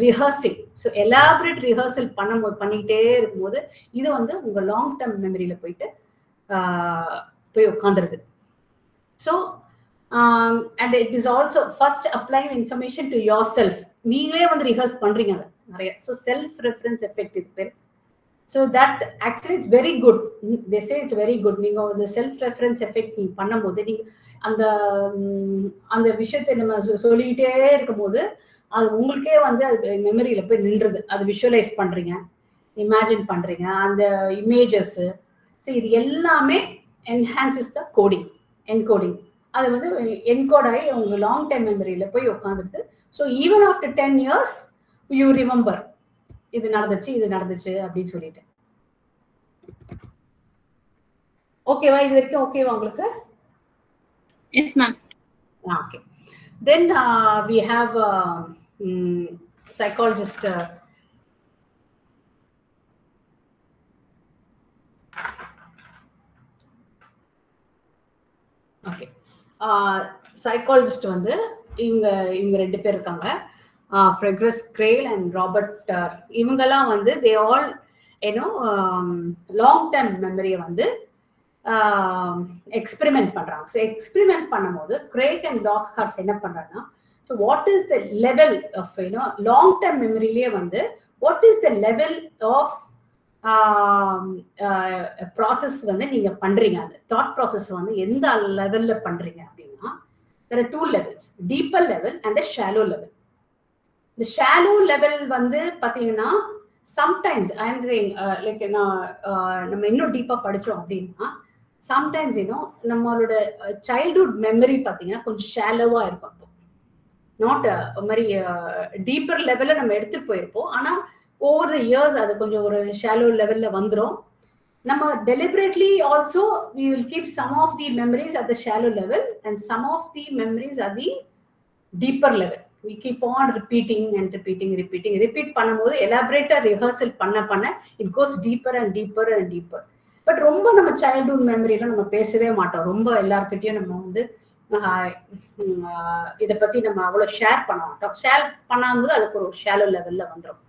rehearsing. So elaborate rehearsal பண்ணிக்கிட்டே இருக்கும்போது இது வந்து உங்க லாங் டேர்ம் மெமரியில போய் உட்காந்துருது. So and it is also first applying the information to yourself. நீங்களே வந்து ரிஹர்ஸ் பண்றீங்க அது நிறைய. ஸோ செல்ஃப் ரெஃபரன்ஸ் எஃபெக்ட் இது பேர். So that actually it's very good. They say it's very good. நீங்கள் அந்த செல்ஃப் ரெஃபரன்ஸ் எஃபெக்ட் நீங்கள் பண்ணும்போது நீங்கள் அந்த அந்த விஷயத்தை நம்ம சொல்லிக்கிட்டே இருக்கும்போது அது உங்களுக்கே வந்து அது மெமரியில் போய் நின்றுது. அது விஷுவலைஸ் பண்ணுறீங்க, இமேஜின் பண்ணுறீங்க, அந்த இமேஜஸ்ஸு. ஸோ இது எல்லாமே என்ஹான்சஸ் த கோடிங், என்கோடிங். அது வந்து என்கோட் ஆகி உங்க லாங் டைம் மெமரியில் போய் உட்காந்துருது. So even after 10 years you remember இது நடந்துச்சு அப்படின்னு சொல்லிட்டு. ஓகேவா? இது வரைக்கும் ஓகேவா உங்களுக்கு? Yes ma'am. Okay. Then we have psychologist okay. Psychologist வந்து இவங்க 2 பேர் இருக்காங்க, ஃப்ரெக்ரஸ் கிரேல் அண்ட் ராபர்ட். இவங்கெல்லாம் வந்து தே ஆல் லாங் டர்ம் மெமரியை வந்து எக்ஸ்பெரிமெண்ட் பண்றாங்க. ஸோ எக்ஸ்பெரிமெண்ட் பண்ணும்போது கிரேக் அண்ட் லாக்ஹார்ட் என்ன பண்றாங்கன்னா, so what is the level of long term மெமரியிலே வந்து what is the level of process வந்து நீங்க பண்றீங்க, அந்த தாட் ப்ராசஸ் வந்து எந்த லெவல்ல பண்றீங்க அப்படின்னா, there are 2 levels, deeper level and a shallow level. The shallow level வந்து பாத்தீங்கன்னா sometimes I am saying like நம்ம இன்னும் டீப்பா படிச்சோம் அப்படின்னா sometimes நம்மளோட childhood memory பாத்தீங்கன்னா கொஞ்சம் ஷாலோவா இருக்கும். நாட் மாதிரி டீப்பர் லெவல்ல நம்ம எடுத்துட்டு போயிருப்போம். ஆனா over the years அது கொஞ்சம் ஒரு shallow levelல வந்துரும். நம்ம deliberately also we will keep some of the memories at the shallow level and some of the memories at the deeper level. We keep on repeating repeat பண்ணும்போது elaborate rehearsal பண்ண it goes deeper and deeper and deeper. But ரொம்ப நம்ம childhood memoryல நம்ம பேசவே மாட்டோம். ரொம்ப எல்லார்கிட்டயும் நம்ம வந்து இதை பத்தி நம்ம அவ்வளவு ஷேர் பண்ண மாட்டோம். ஷேர் பண்ணாமது அதுக்கு ஒரு ஷாலோ லெவல்ல வந்துடும்.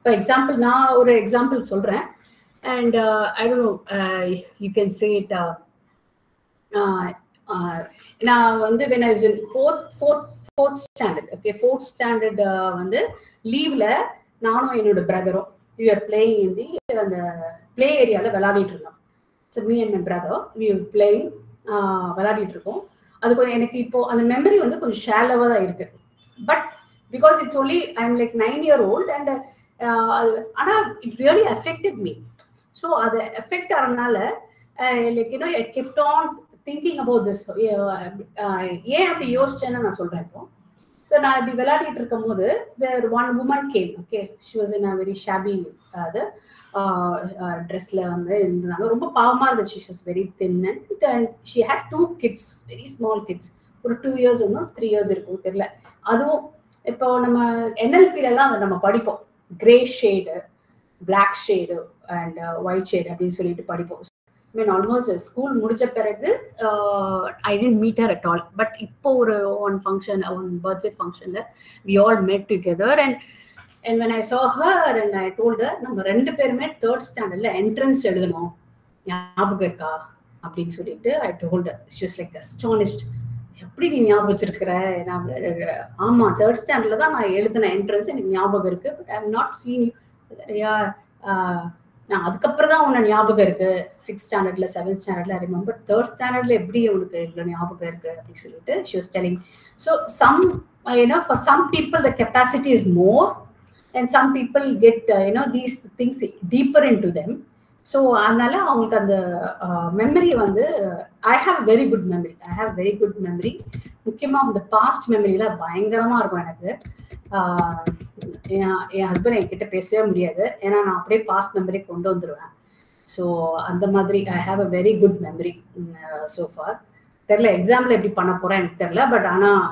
ஃபார் எக்ஸாம்பிள் நான் ஒரு எக்ஸாம்பிள் சொல்றேன். And I don't know, you can say it. நான் வந்து when I was in fourth standard, okay, fourth standard வந்து லீவ்ல நானும் என்னோட பிரதரும் we were playing in the அந்த பிளே ஏரியால விளையாடிட்டு இருந்தோம். So me and my brother we were playing, விளையாடிட்டு இருக்கோம். அது கொஞ்சம் எனக்கு இப்போ அந்த மெமரி வந்து கொஞ்சம் ஷாலோவா தான் இருக்கு. But because it's only I'm like 9 year old and ஆனா it really affected me. So அது எஃபெக்ட் ஆகிறதுனால like I kept on thinking about this. ஏன் அப்படி யோசிச்சேன்னு நான் சொல்றேன் இப்போ. ஸோ நான் இப்படி விளையாடிட்டு இருக்கும் போது there one woman came, okay, she was in a very shabby ட்ரெஸ்ல வந்து இருந்தாங்க. ரொம்ப பாவமா இருந்துச்சு. she was very thin and she had 2 kids, very small kids. ஒரு 2 years இன்னும் 3 years இருக்கும் தெரியல. அதுவும் இப்போ நம்ம NLP-லாம் அதை நம்ம படிப்போம், grey shade, black shade and white shade அப்படின்னு சொல்லிட்டு படிப்போம். I mean ஆல்மோஸ்ட் ஸ்கூல் முடிச்ச பிறகு I didn't meet her at all. But இப்போ ஒரு ஒன் பர்த்டே ஃபங்க்ஷன்ல we all met together and when I saw her and I told her நம்ம 2 பேருமே 3rd standardல என்ட்ரன்ஸ் எழுதணும், ஞாபகம் இருக்கா அப்படின்னு சொல்லிட்டு I told her. She was like astonished. எப்படி நீ ஞாபகம் வச்சிருக்கிற? ஆமா 3rd standardல தான் நான் எழுதின என்ட்ரன்ஸ், எனக்கு ஞாபகம் இருக்கு. But I have not seen you. நான் அதுக்கப்புறம் தான் உன்னை ஞாபகம் இருக்கு. 6th standardல 7th standardல I remember. 3rd standardல எப்படி உனக்கு இவ்வளவு ஞாபகம் இருக்கு அப்படின்னு சொல்லிட்டு she was telling. So some for some people the capacity is more and some people get these things deeper into them. So அதனால அவங்களுக்கு அந்த மெமரி வந்து I have very good memory. முக்கியமாக இந்த பாஸ்ட் மெமரியில பயங்கரமா இருக்கும் எனக்கு. என் ஹஸ்பண்ட் என்கிட்ட பேசவே முடியாது, ஏன்னா நான் அப்படியே பாஸ்ட் மெமரி கொண்டு வந்துடுவேன். ஸோ அந்த மாதிரி I have a very good memory so far. தெரியல எக்ஸாம்பிள் எப்படி பண்ண போறேன் எனக்கு தெரியல. பட் ஆனால்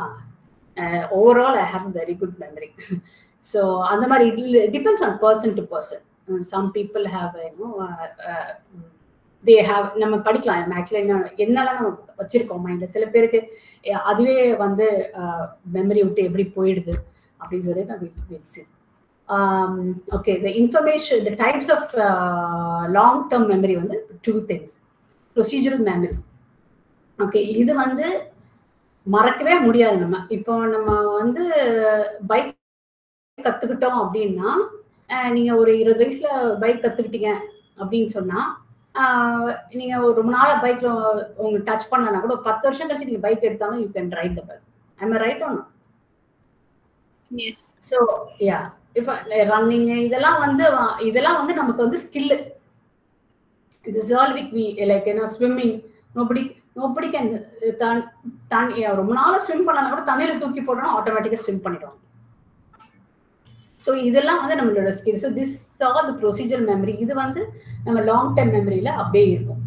overall I have a very good memory. So அந்த மாதிரி it depends on person to person. Some people have they have நம்ம படிக்கலாம் ஆக்சுவலி என்னெல்லாம் நம்ம வச்சிருக்கோம் மைண்ட்ல. சில பேருக்கு அதுவே வந்து மெமரி விட்டு எப்படி போயிடுது அப்படின்னு சொல்லி நான் we'll see. Okay, the information, the types of long term memory வந்து 2 things. Procedural memory. Okay, இது வந்து மறக்கவே முடியாது. நம்ம இப்போ நம்ம வந்து பைக் கத்துக்கிட்டோம் அப்படின்னா, நீங்க ஒரு 20 வயசுல பைக் கத்துக்கிட்டீங்க அப்படின்னு சொன்னா, நீங்க ஒரு ரொம்ப நாளா பைக்ல உங்க டச் பண்ணலன்னா கூட 10 வருஷம் கழிச்சு நீங்க பைக் எடுத்தாலும் you can write the bike. I am right on. Yes. So yeah, இப்போ ரன்னிங் இதெல்லாம் வந்து நமக்கு வந்து skill. This is all we like, swimming. Nobody can ரொம்ப நாளா ஸ்விம் பண்ணாலும் கூட தண்ணியில தூக்கி போட்டோம்னா ஆட்டோமேட்டிக்கா ஸ்விம் பண்ணிடுவாங்க. ஸோ இதெல்லாம் வந்து நம்மளோட skill. So this all the procedure memory. இது வந்து நம்ம லாங் டர்ம் மெமரியில அப்படியே இருக்கும்.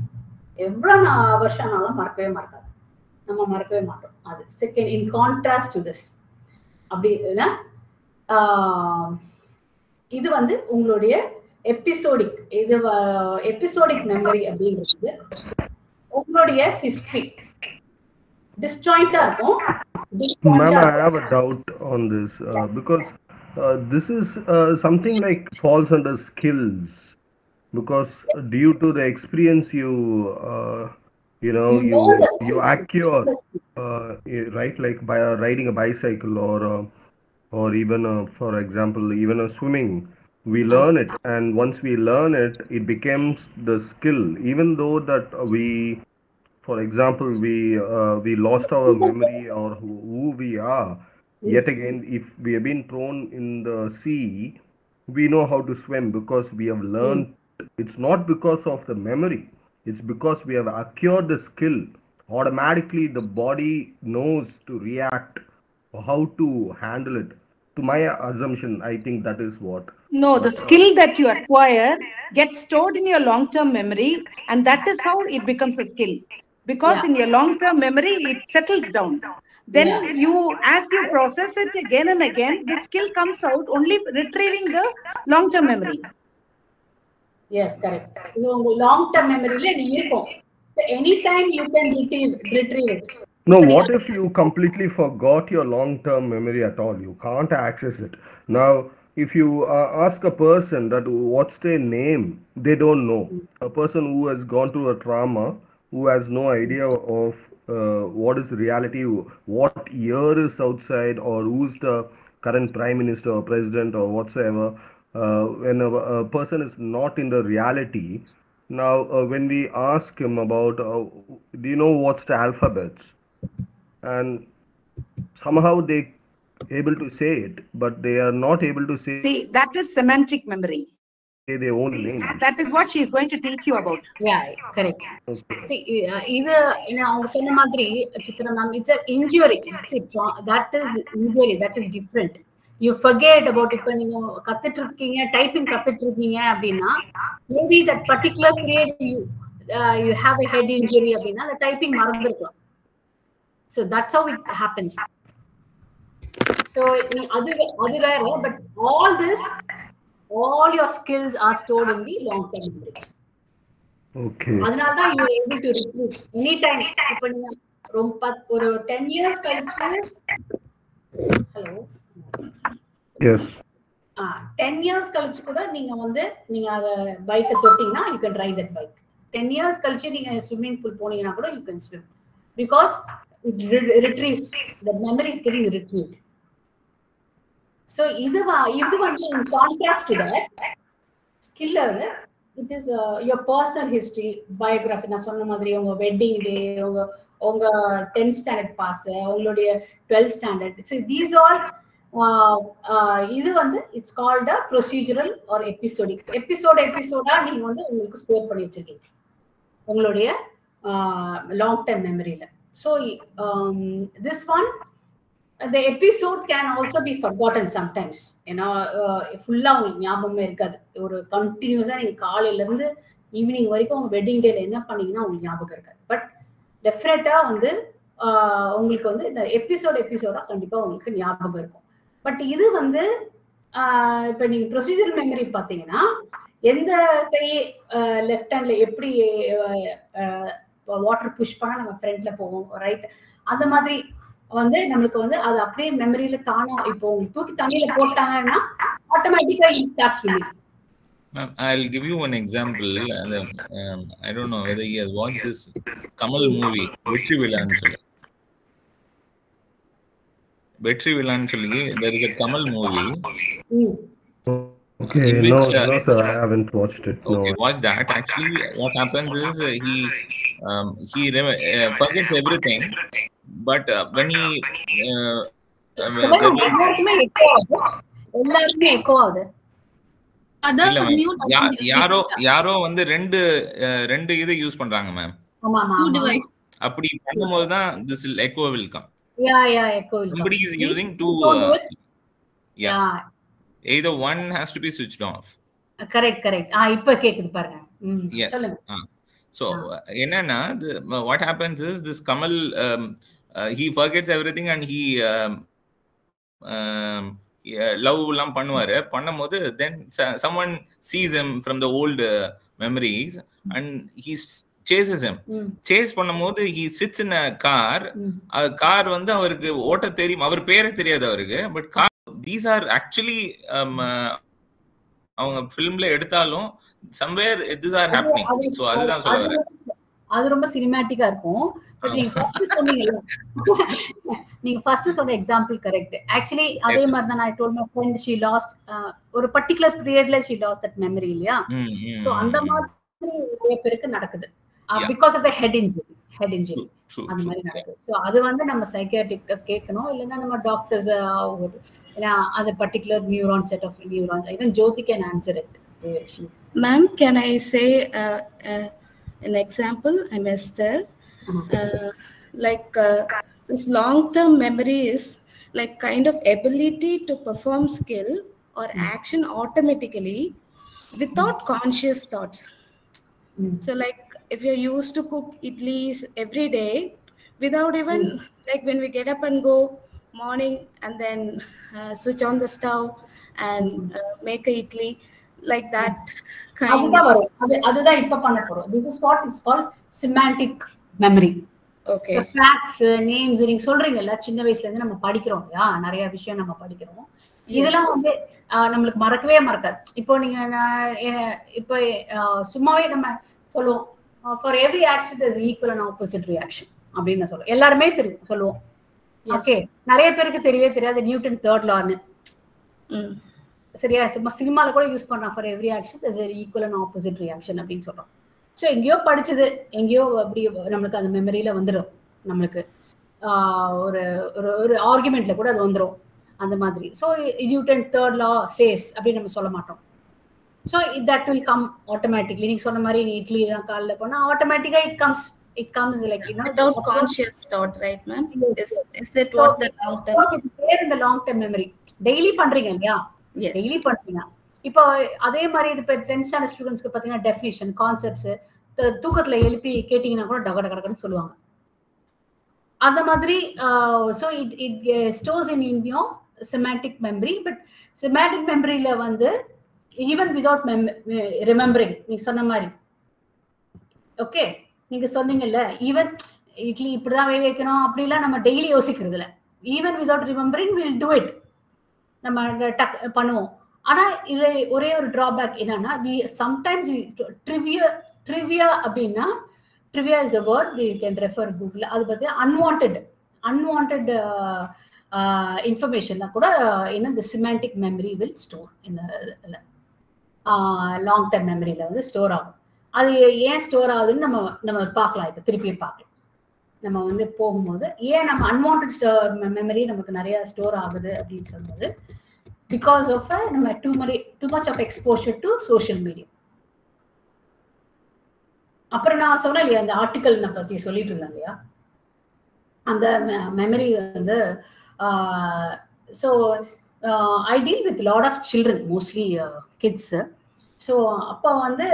எவ்வளவு வருஷம் ஆனாலும் நம்ம மறக்கவே மாட்டோம். அது second in contrast to this. அப்படி இது வந்து உங்களுடைய எபிசோடிக். இது எபிசோடிக் மெமரி அப்படிங்கிறது உங்களுடைய ஹிஸ்டரி டிஸ்ஜாயிண்டா இருக்கும். Ma'am, I have a doubt on this because this is something like falls under skills, because due to the experience you acquire, right, like by riding a bicycle or even for example even a swimming, we learn it, and once we learn it, it becomes the skill. Even though that for example we lost our memory or who we are, yet again if we have been thrown in the sea, we know how to swim because we have learned. It's not because of the memory, it's because we have acquired the skill. Automatically the body knows to react or how to handle it. To my assumption, I think that is what. No, the skill that you acquire gets stored in your long-term memory, and that is how it becomes a skill. Because in your long-term memory, it settles down. Then as you process it again and again, the skill comes out only retrieving the long-term memory. Yes, correct. Long-term memory le irukum. So anytime you can retrieve it. No, what if you completely forgot your long-term memory at all? You can't access it. Now, if you ask a person that what's their name, they don't know. A person who has gone through a trauma, who has no idea of what is reality, what year is outside, or who's the current prime minister or president or whatsoever, when a person is not in the reality. Now, when we ask him about, do you know what's the alphabets? And somehow they able to say it, but they are not able to say. See, that is semantic memory. Their own name. That is what she is going to teach you about. Yeah, correct. Okay. See, இது அவங்க சொன்ன மாதிரி Chitra ma'am, it's an injury. That is injury. That is different. You forget about. இப்ப நீங்க கத்துட்டு இருக்கீங்க, typing கத்துட்டு இருக்கீங்க அப்படின்னா, maybe that particular period you have a head injury அப்படின்னா அந்த typing மறந்துருக்கலாம். So that's how it happens. So அது வேற, but all your skills are stored in the long-term memory. Okay. அதனால தான் you are able to retrieve anytime. இப்போ நீங்க ஒரு 10 years கழிச்சு, hello, yes, 10 years கழிச்சு கூட நீங்க அத பைக்கை தொட்டீங்கன்னா you can ride that bike. 10 years கழிச்சு நீங்க ஸ்விம்மிங் பூல் போனீங்கன்னா கூட you can swim, because it retrieves, the memory is getting retrieved. So இது வந்து in contrast to that skill, it is your personal history, biography. நான் சொன்ன மாதிரி உங்க வெட்டிங் டே, உங்க 10th standard pass, உங்களுடைய 12th standard. So these all இது வந்து it's called a procedural or episodic. எபிசோடா நீங்க வந்து உங்களுக்கு ஸ்டோர் பண்ணி வச்சிருக்கீங்க உங்களுடைய long term memoryல. So this one, the episode can also be forgotten sometimes. ஃபுல்லா உங்களுக்கு ஞாபகமே இருக்காது. ஒரு கண்டினியூஸா நீங்க காலையில இருந்து ஈவினிங் வரைக்கும் உங்க வெட்டிங் டேல என்ன பண்ணீங்கன்னா உங்களுக்கு ஞாபகம் இருக்காது. பட் டெஃபினட்டா வந்து உங்களுக்கு வந்து இந்த எபிசோடா கண்டிப்பா உங்களுக்கு ஞாபகம் இருக்கும். பட் இது வந்து இப்ப நீங்க ப்ரொசீஜர் மெமரி பாத்தீங்கன்னா, எந்த கை லெஃப்ட் ஹேண்ட்ல எப்படி வாட்டர் புஷ் பண்ணா நம்ம ஃப்ரண்ட்ல போவோம், ரைட், அந்த மாதிரி வந்து நம்மளுக்கு வந்து அது அப்படியே மெமரியில தானா. இப்போ உங்களுக்கு தூக்கி தண்ணியில போட்டாங்கன்னா ஆட்டோமேட்டிக்கா it starts swimming. Ma'am, I'll give you one example. I don't know whether you have watched this Kamal movie, Vetri Vilan. Vetri Villan சொல்லி there is a Kamal movie Okay, in which no, sir, I haven't watched it. okay, No. watch that. Actually, what happens is he forgets everything, but when he there will எல்லாருமே echo ஆகுது. இல்ல ma'am, யாரோ வந்து ரெண்டு இது use பண்றாங்க ma'am. அப்படி பண்ணும்போது தான் this echo will come. Yeah, echo will come. Somebody is using two. Either one has to be switched off. Correct. இப்ப கேக்குது பாருங்க. Yes. So என்னன்னா what happens is this Kamal he forgets everything and he love எல்லாம் பண்ணுவாரு. பண்ணும்போது then someone sees him from the old memories and he chases him. Chase பண்ணும்போது he sits in a car. Car வந்து அவருக்கு ஓட்ட தெரியும், அவர் பேரே தெரியாது அவருக்கு. But car these are actually அவங்க ஃபிலிம்ல எடுத்தாலும் somewhere these are happening. So அதுதான் சொல்ல வரேன். அது ரொம்ப சினிமேட்டிக்கா இருக்கும். பட் நீங்க ஃபர்ஸ்ட் சொன்னீங்க, நீங்க ஃபர்ஸ்ட் சொன்ன எக்ஸாம்பிள் கரெக்ட். ஆக்சுவலி அதே மாதிரி தான் I told my friend she lost ஒரு பர்టిక్యులர் பீரியட்ல she lost that memory இல்லையா? சோ அந்த மாதிரி நிறைய பேருக்கு நடக்குது. Because of the head injury. அந்த மாதிரி நடக்குது. சோ அது வந்து நம்ம சைக்கியாட்ரிஸ்ட் கேட்கணும், இல்லைன்னா நம்ம டாக்டர்ஸ் அந்த particular neuron set of neurons. Even Jyoti can answer it. Ma'am, can I say an example? I'm Esther. This long-term memory is like kind of ability to perform skill or action automatically without conscious thoughts. So like if you're used to cook idlis every day without even like when we get up and go morning and then switch on the stove and make a idli like that kind அதுதான் இப்ப பண்ண போறோம். This is what is called semantic memory. Okay. The facts, names நீங்க சொல்றீங்கல்ல, சின்ன வயசுல இருந்து நம்ம படிக்கிறோம் இல்லையா, நிறைய விஷயம் நம்ம படிக்கிறோம். இதெல்லாம் வந்து நம்மளுக்கு மறக்கவே மறக்காது. இப்போ நீங்க இப்போ சும்மாவே நம்ம சொல்லுவோம் for every action there is equal and opposite reaction அப்படின்னு சொல்லுவோம். எல்லாருமே சொல்லுவோம். ஓகே, நிறைய பேருக்கு தெரியவே தெரியாது நியூட்டன் தேர்ட் லான்னு. சரியா? சும்மா சினிமால கூட யூஸ் பண்ணலாம். for every action there is an equal and opposite reaction அப்படின்னு சொல்றோம். ஸோ எங்கேயோ படிச்சது எங்கேயோ அப்படி நம்மளுக்கு அந்த மெமரியில வந்துடும். நம்மளுக்கு ஒரு ஒரு ஆர்குமெண்ட்ல கூட அது வந்துடும் அந்த மாதிரி. So Newton third law says அப்படின்னு நம்ம சொல்ல மாட்டோம். So that will come automatically. நீங்க சொன்ன மாதிரி இட்லி காலைல போனா ஆட்டோமேட்டிக்கா it comes like without conscious thought, right ma'am? Is it what the long term? It's there in the long term memory. Daily பண்றீங்க இல்லையா? டெய்லி பண்றீங்க. இப்போ அதே மாதிரி இப்போ 10th ஸ்டாண்டர்ட் ஸ்டூடெண்ட்ஸ்க்கு பார்த்தீங்கன்னா டெஃபினிஷன் கான்செப்ட்ஸ் தூக்கத்துல எழுப்பி கேட்டீங்கன்னா கூட டகடகடன்னு சொல்லுவாங்க. அந்த மாதிரி so it stores in you semantic memory. But semantic மெமரியில வந்து ஈவன் வித்வுட் ரிமெம்பரிங், நீங்க சொன்ன மாதிரி ஓகே, நீங்க சொன்னீங்கல்ல ஈவன் இட்லி இப்படிதான் வேக வைக்கணும் அப்படிலாம் நம்ம டெய்லி யோசிக்கிறது இல்லை. Even without remembering will do it, நம்ம பண்ணுவோம். ஆனா இதுல ஒரே ஒரு டிராபேக் என்னன்னா சம்டைம்ஸ் ட்ரிவியா அப்படின்னா trivia is a word you can refer Google. அது பத்தி unwanted இன்ஃபர்மேஷன்லாம் கூட இந்த செமாண்டிக் மெமரி வில் ஸ்டோர் இந்த லாங் டர்ம் மெமரியில வந்து ஸ்டோர் ஆகும். அது ஏன் ஸ்டோர் ஆகுதுன்னு நம்ம பார்க்கலாம். இப்போ திருப்பியும் பார்க்கலாம். நம்ம வந்து போகும்போது ஏன் நம்ம அன்வான்ட் மெமரி நமக்கு நிறைய ஸ்டோர் ஆகுது அப்படின்னு சொல்லும்போது பிகாஸ் ஆஃப் நம்ம too much of exposure to social media. அப்புறம் நான் சொன்னேன் இல்லையா அந்த ஆர்டிக்கல் நான் பத்தி சொல்லிட்டு இருந்தேன் இல்லையா, அந்த மெமரி வந்து so I deal with lot of children, mostly kids. So அப்போ வந்து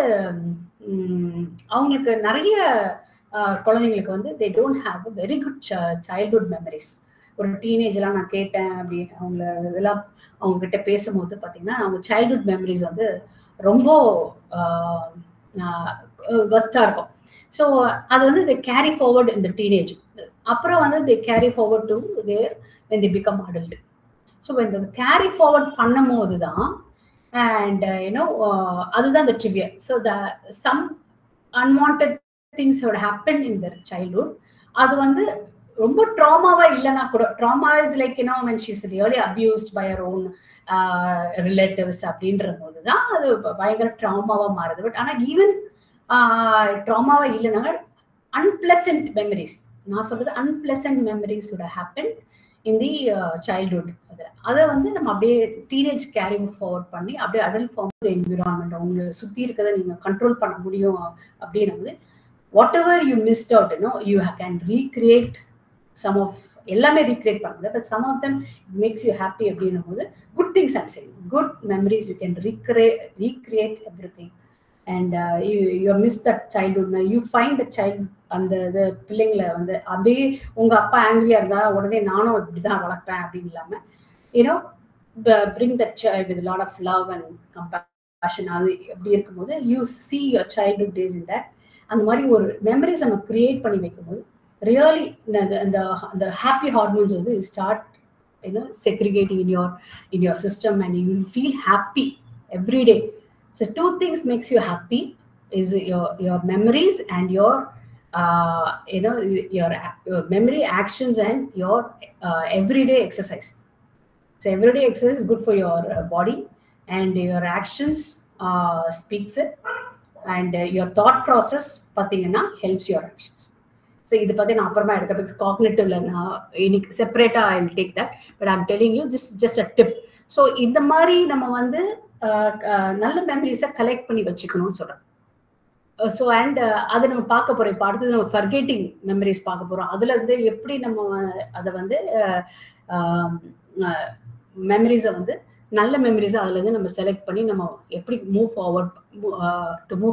அவங்களுக்கு நிறைய குழந்தைங்களுக்கு வந்து they don't have a very good childhood memories. ஒரு டீனேஜ்லாம் நான் கேட்டேன் அப்படி அவங்க இதெல்லாம் அவங்க கிட்ட பேசும்போது பார்த்தீங்கன்னா அவங்க சைல்ட்ஹுட் மெமரிஸ் வந்து ரொம்ப வஸ்டா இருக்கும். ஸோ அது வந்து தே கேரி ஃபார்வர்ட் இந்த டீனேஜ். அப்புறம் வந்து they carry forward to their when they become adult. So இந்த கேரி ஃபார்வர்ட் பண்ணும் போது தான் அண்ட் அதுதான் the trivia. So some unwanted things would happen in their childhood. அது வந்து ரொம்ப ட்ராமாவா இல்லைன்னா கூட, drama is like when she's really abused by her own relatives அப்படின்ற போது தான் அது பயங்கர ட்ராமாவா மாறுது. பட் ஆனா ஈவன் ட்ராமாவா இல்லைன்னா அன்பிளசன்ட் மெமரிஸ், நான் சொல்றது unpleasant memories would happen in the childhood. அதை வந்து நம்ம அப்படியே டீனேஜ் கேரி ஃபார்வர்ட் பண்ணி அப்படியே அடல்ட் ஃபார்ம் என்விரான்மெண்ட் அவங்க சுற்றி இருக்கிறத நீங்கள் கண்ட்ரோல் பண்ண முடியும் அப்படின்னும் whatever you missed out, you can recreate some of, எல்லாமே recreate பண்ண முடியாது, but some of them makes you happy அப்படின்னும் போது good things I'm saying, good memories you can recreate everything. And you miss that childhood, you find the child, அந்த பிள்ளைங்களை வந்து அதே உங்க அப்பா ஆங்கிரியா இருந்தா உடனே நானும் இப்படிதான் வளர்ப்பேன் அப்படின்னு இல்லாம bring that child with a lot of love and compassion. அது எப்படி இருக்கும்போது you see your childhood days in that. அந்த மாதிரி ஒரு மெமரிஸ் நம்ம கிரியேட் பண்ணி வைக்கும்போது ரியலி the happy hormones வந்து start segregating in your system and you will feel happy every day. So two things makes you happy is your memories and your memory actions and your everyday exercise. So everyday exercise is good for your body and your actions speaks it, and your thought process pathina helps your actions. So idu pathi na apparama edukka because cognitive la na inik separate I will take that, but I'm telling you this is just a tip. So இந்த மாதிரி நம்ம வந்து நல்ல மெமரிஸை collect பண்ணி வச்சுக்கணும்னு சொல்றேன். So and அதை நம்ம பார்க்க போறோம். இப்போ அடுத்தது நம்ம ஃபர்கெட்டிங் மெமரிஸ் பார்க்க போறோம். அதுல இருந்து எப்படி நம்ம அதை வந்து மெமரிஸை வந்து நல்ல மெமரிஸை அதுல இருந்து நம்ம செலக்ட் பண்ணி நம்ம எப்படி மூவ்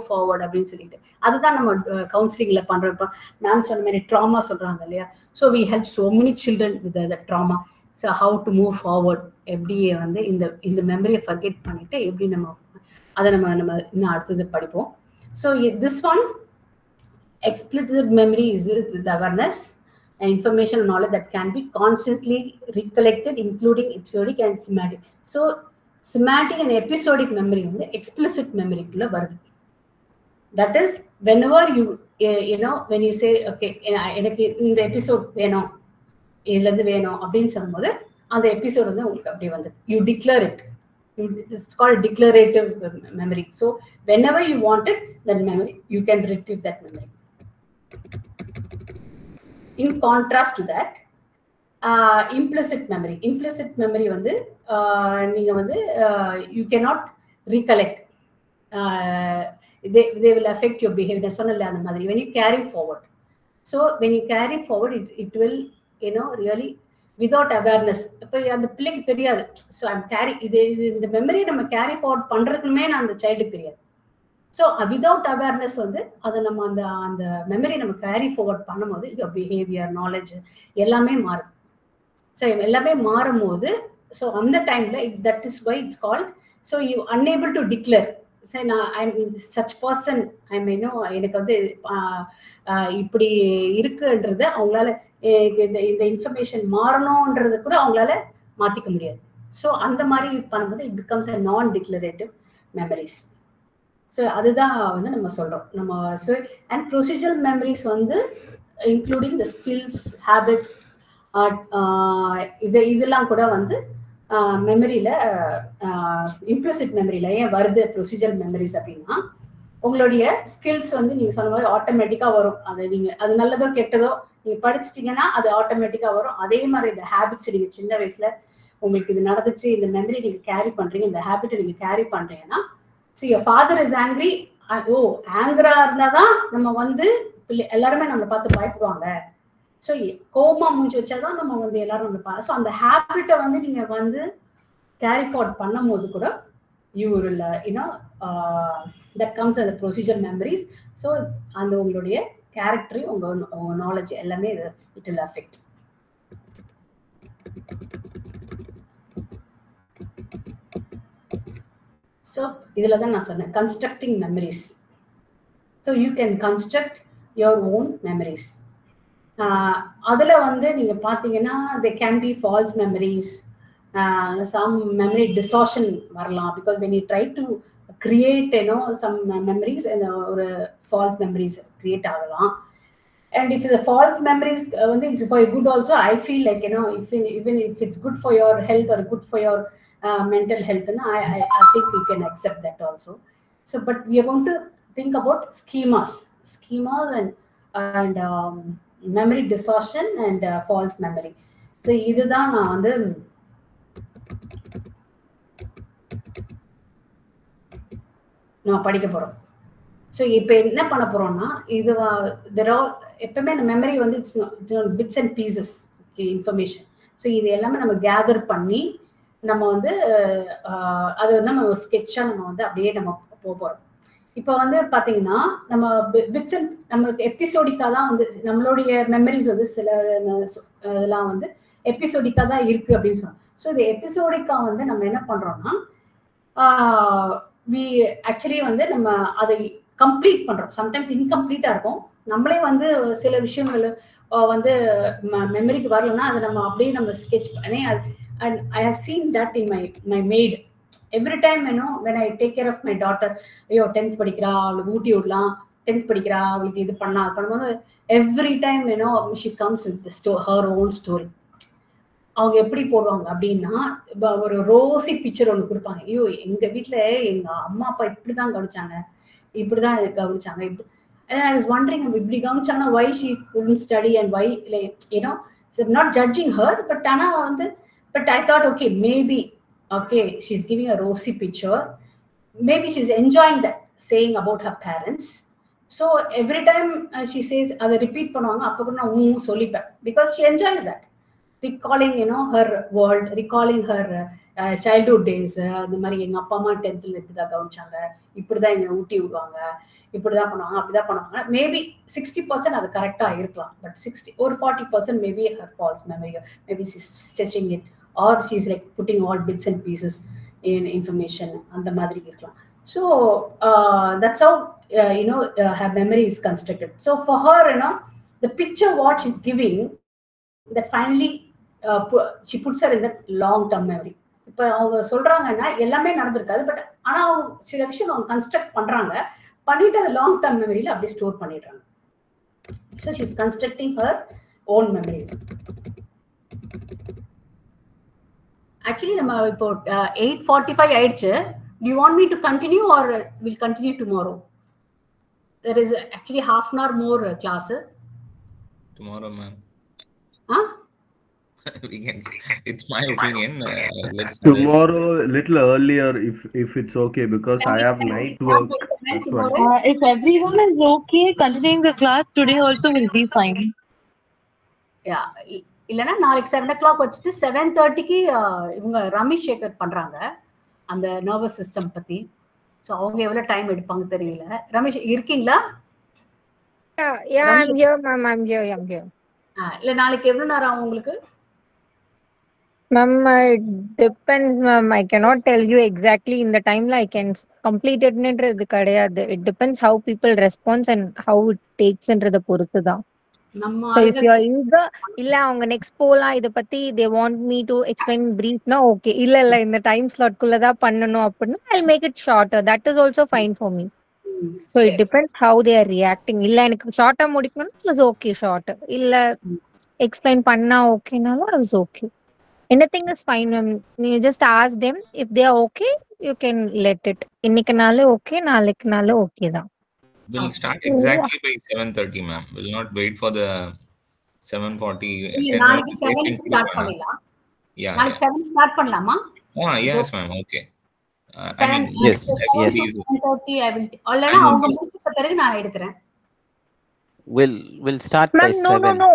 ஃபார்வர்ட் அப்படின்னு சொல்லிட்டு அதுதான் நம்ம கவுன்சிலிங்ல பண்றோம். இப்போ மேம் சொன்ன மாதிரி ட்ராமா சொல்றாங்க இல்லையா, so we help so many children with the trauma. So how to move forward, எப்படி வந்து இந்த மெமரியை ஃபர்கெட் பண்ணிட்டு எப்படி நம்ம அதை நம்ம இன்னும் அடுத்தது படிப்போம். So this one explicit memory is the awareness and information and knowledge that can be constantly recollected, including episodic and semantic. So semantic and episodic memory வந்து explicit memory குள்ள வருது. That is whenever when you say okay எனக்கு இந்த episode வேணும், இதுல இருந்து வேணும் அப்படின்னு சொல்லும்போது அந்த எபிசோட் வந்து உங்களுக்கு அப்படியே வந்து you declare it. It's called declarative memory. So whenever you want it, that memory you can retrieve that memory. In contrast to that, implicit memory வந்து நீங்க வந்து you cannot recollect. They will affect your behavior. சொன்னல அந்த மாதிரி when you carry forward. So when you carry forward, it will really without awareness. இப்போ அந்த பிள்ளைக்கு தெரியாது. ஸோ ஐம் கேரி இந்த மெமரியை நம்ம கேரி ஃபார்வர்ட் பண்றதுக்குமே நான் அந்த சைல்டுக்கு தெரியாது. ஸோ விதவுட் அவேர்னஸ் வந்து அதை நம்ம அந்த மெமரி நம்ம கேரி ஃபார்வர்ட் பண்ணும்போது பிஹேவியர், நாலேஜ் எல்லாமே மாறும். ஸோ எல்லாமே மாறும் போது ஸோ அந்த டைம்ல that is why it's called. So you unable to declare சரி நான் ஐம் சச் பர்சன் ஐம் எனக்கு வந்து இப்படி இருக்குன்றது அவங்களால இந்த இன்ஃபர்மேஷன் மாறணும்ன்றது கூட அவங்களால மாத்திக்க முடியாது. ஸோ அந்த மாதிரி பண்ணும்போது இட் பிகம்ஸ் அ நான் டிக்ளரேட்டிவ் மெமரிஸ். ஸோ அதுதான் வந்து நம்ம சொல்றோம். நம்ம அண்ட் ப்ரொசீஜரல் மெமரிஸ் வந்து இன்க்ளூடிங் த ஸ்கில்ஸ், ஹேபிட்ஸ், இதெல்லாம் கூட வந்து மெமரியில இம்ப்ளிசிட் மெமரியில ஏன் வருது ப்ரொசீஜரல் மெமரிஸ் அப்படின்னா, உங்களுடைய ஸ்கில்ஸ் வந்து நீங்க சொன்ன மாதிரி ஆட்டோமேட்டிக்கா வரும். அது நீங்க அது நல்லதோ கெட்டதோ நீங்க படிச்சிட்டீங்கன்னா அது ஆட்டோமேட்டிக்கா வரும். அதே மாதிரி இந்த ஹேபிட்ஸ் நீங்க சின்ன வயசுல உங்களுக்கு இது நடந்துச்சு, இந்த மெமரி நீங்க கேரி பண்றீங்க, இந்த ஹேபிட்டை நீங்க கேரி பண்றீங்கன்னா, so your father is angry, ஆங்கரா இருந்தாதான் நம்ம வந்து எல்லாருமே நம்மளை பார்த்து பயப்படுவாங்க. ஸோ கோபமா மூஞ்சி வச்சாதான் நம்ம வந்து எல்லாரும் நம்ம ஸோ அந்த ஹேபிட்டை வந்து நீங்க வந்து கேரி ஃபார்வர்ட் பண்ணும் போது கூட யூ வில் தட் கம்ஸ் அந்த ப்ரொசீஜர் மெமரிஸ். ஸோ அந்த உங்களுடைய கேரக்டரையும் உங்க நாலேஜ் எல்லாமே இட் வில் அஃபெக்ட். ஸோ இதில் தான் நான் சொன்னேன் constructing memories. So you can construct your own memories. அதில் வந்து நீங்கள் பார்த்தீங்கன்னா they can be false memories, some memory distortion வரலாம். Because when you try to create some memories ஒரு ஃபால்ஸ் மெமரிஸ் கிரியேட் ஆகலாம். And if the false memories is for good also, I feel like, you know, even if it's good for your health or good for your mental health, I think we can accept that also. So but we are going to think about schemas and memory distortion and false memory. So இதுதான் நான் வந்து நான் படிக்க போறோம். So இப்போ என்ன பண்ண போறோம்னா, இது எப்பவுமே அந்த மெமரி வந்து bits and pieces information. So இது எல்லாமே நம்ம கேதர் பண்ணி நம்ம வந்து அது வந்து நம்ம ஸ்கெட்சாக நம்ம வந்து அப்படியே நம்ம போகிறோம். இப்போ வந்து பார்த்தீங்கன்னா நம்ம பிட்ஸ் அண்ட் நம்மளுக்கு எபிசோடிக்காக தான் வந்து நம்மளுடைய மெமரிஸ் வந்து சில இதெல்லாம் வந்து எபிசோடிக்காக தான் இருக்குது அப்படின்னு சொன்னோம். ஸோ இது எபிசோடிக்காக வந்து நம்ம என்ன பண்ணுறோம்னா வி ஆக்சுவலி வந்து நம்ம அதை கம்ப்ளீட் பண்ணுறோம். சம்டைம்ஸ் இன்கம்ப்ளீட்டாக இருக்கும். நம்மளே வந்து சில விஷயங்கள் வந்து மெமரிக்கு வரலன்னா அதை நம்ம அப்படியே நம்ம ஸ்கெட்ச் பண்ணி and I have seen that in my maid. Every time, you know, when I take care of my daughter, ஐயோ 10th படிக்கிறா, அவளுக்கு ஊட்டி விடலாம், 10th படிக்கிறா, அவளுக்கு இது பண்ணும்போது every time, you know, she comes with her own story. அவங்க எப்படி போடுவாங்க அப்படின்னா, ஒரு ரோசி பிக்சர் ஒன்று கொடுப்பாங்க. ஐயோ எங்க வீட்டுல எங்க அம்மா அப்பா இப்படிதான் கவனிச்சாங்க, இப்படிதான் கவனிச்சாங்க, இப்படி. And I was wondering, இப்படி கவனிச்சாங்கன்னா why she couldn't study and why, like, you know, so not judging her, but ஆனா வந்து but I thought, okay, maybe, okay, she's giving a rosy picture, maybe she's enjoying that, saying about her parents. So every time she says அதை repeat பண்ணுவாங்க, அப்போ கூட நான் சொல்லிப்பேன், because she enjoys that, recalling, you know, her world, recalling her childhood days. அந்த மாதிரி எங்க அப்பா அம்மா 10th இப்படிதான் கவனிச்சாங்க, இப்படிதான் எங்க ஊட்டி விடுவாங்க, இப்படிதான் பண்ணுவாங்க, அப்படிதான் பண்ணுவாங்க. மேபி 60% அது கரெக்டா இருக்கலாம், but 60 or 40% maybe her false memory, maybe she's stitching it or she's like putting all bits and pieces in information அந்த மாதிரி இருக்கலாம். So that's how you know her memory is constructed. So for her, you know, the picture what she's giving, that finally she puts her in that long term memory. இப்ப அவங்க சொல்றாங்கன்னா எல்லாமே நடந்திருக்காது, but ஆனா அவங்க சில விஷயம் அவங்க கன்ஸ்ட்ரக்ட் பண்றாங்க, பண்ணிட்டு அதை லாங் டர்ம் மெமரியில அப்படியே ஸ்டோர் பண்ணிடுறாங்க. So she is constructing her own memories. Actually நம்ம இப்போ 8:45 ஆயிடுச்சு. Do you want me to continue or we'll continue tomorrow? There is actually half an hour more class. Tomorrow, ma'am. Huh? We can, it's my opinion. Let's tomorrow a little earlier if it's okay, because I have night work. If everyone is okay, continuing the class today also will be fine. Yeah, இல்லனா நாளைக்கு 7 o'clock வச்சிட்டு 7:30க்கு இவங்க ரமேஷ் சேகர் பண்றாங்க அந்த nervous system பத்தி. So அவங்க எவ்வளவு time எடுப்பாங்க தெரியல. ரமேஷ் இருக்கீங்களா? Yeah, I'm here, ma'am. I'm here. இல்ல நாளைக்கு எவ்வளவு நேரம் ஆகும் உங்களுக்கு? Ma'am, it depends, ma'am. I cannot tell you exactly in the time I can complete it. It depends how people respond and how it takes என்றத பொறுத்து தான். So if you are eager, இல்ல அவங்க நெக்ஸ்ட் போலாம் இத பத்தி they want me to explain brief na okay, இல்ல இந்த time slot குள்ள தான் பண்ணனும் அப்படினா I'll make it shorter. That is also fine for me. So it depends how they are reacting. இல்ல எனக்கு ஷார்ட்டா முடிக்கணும்னா it was okay short. இல்ல explain பண்ணா ஓகேனாலும் it was okay. Anything is fine. You just ask them if they are okay, you can let it. இன்னைக்குனால okay, நாளைக்குனால okay தான். We'll start exactly by 7:30, ma'am. We'll not wait for the 7:40. நாளைக்கு 7 start பண்ணலாம். Yeah. நாளைக்கு 7 start பண்ணலாமா? Yes, ma'am. Okay. I mean, yes. 7:30 I will. அல்லனா அவங்க முடிச்ச பிறகு நான் எடுக்கிறேன். We'll start by 7. No.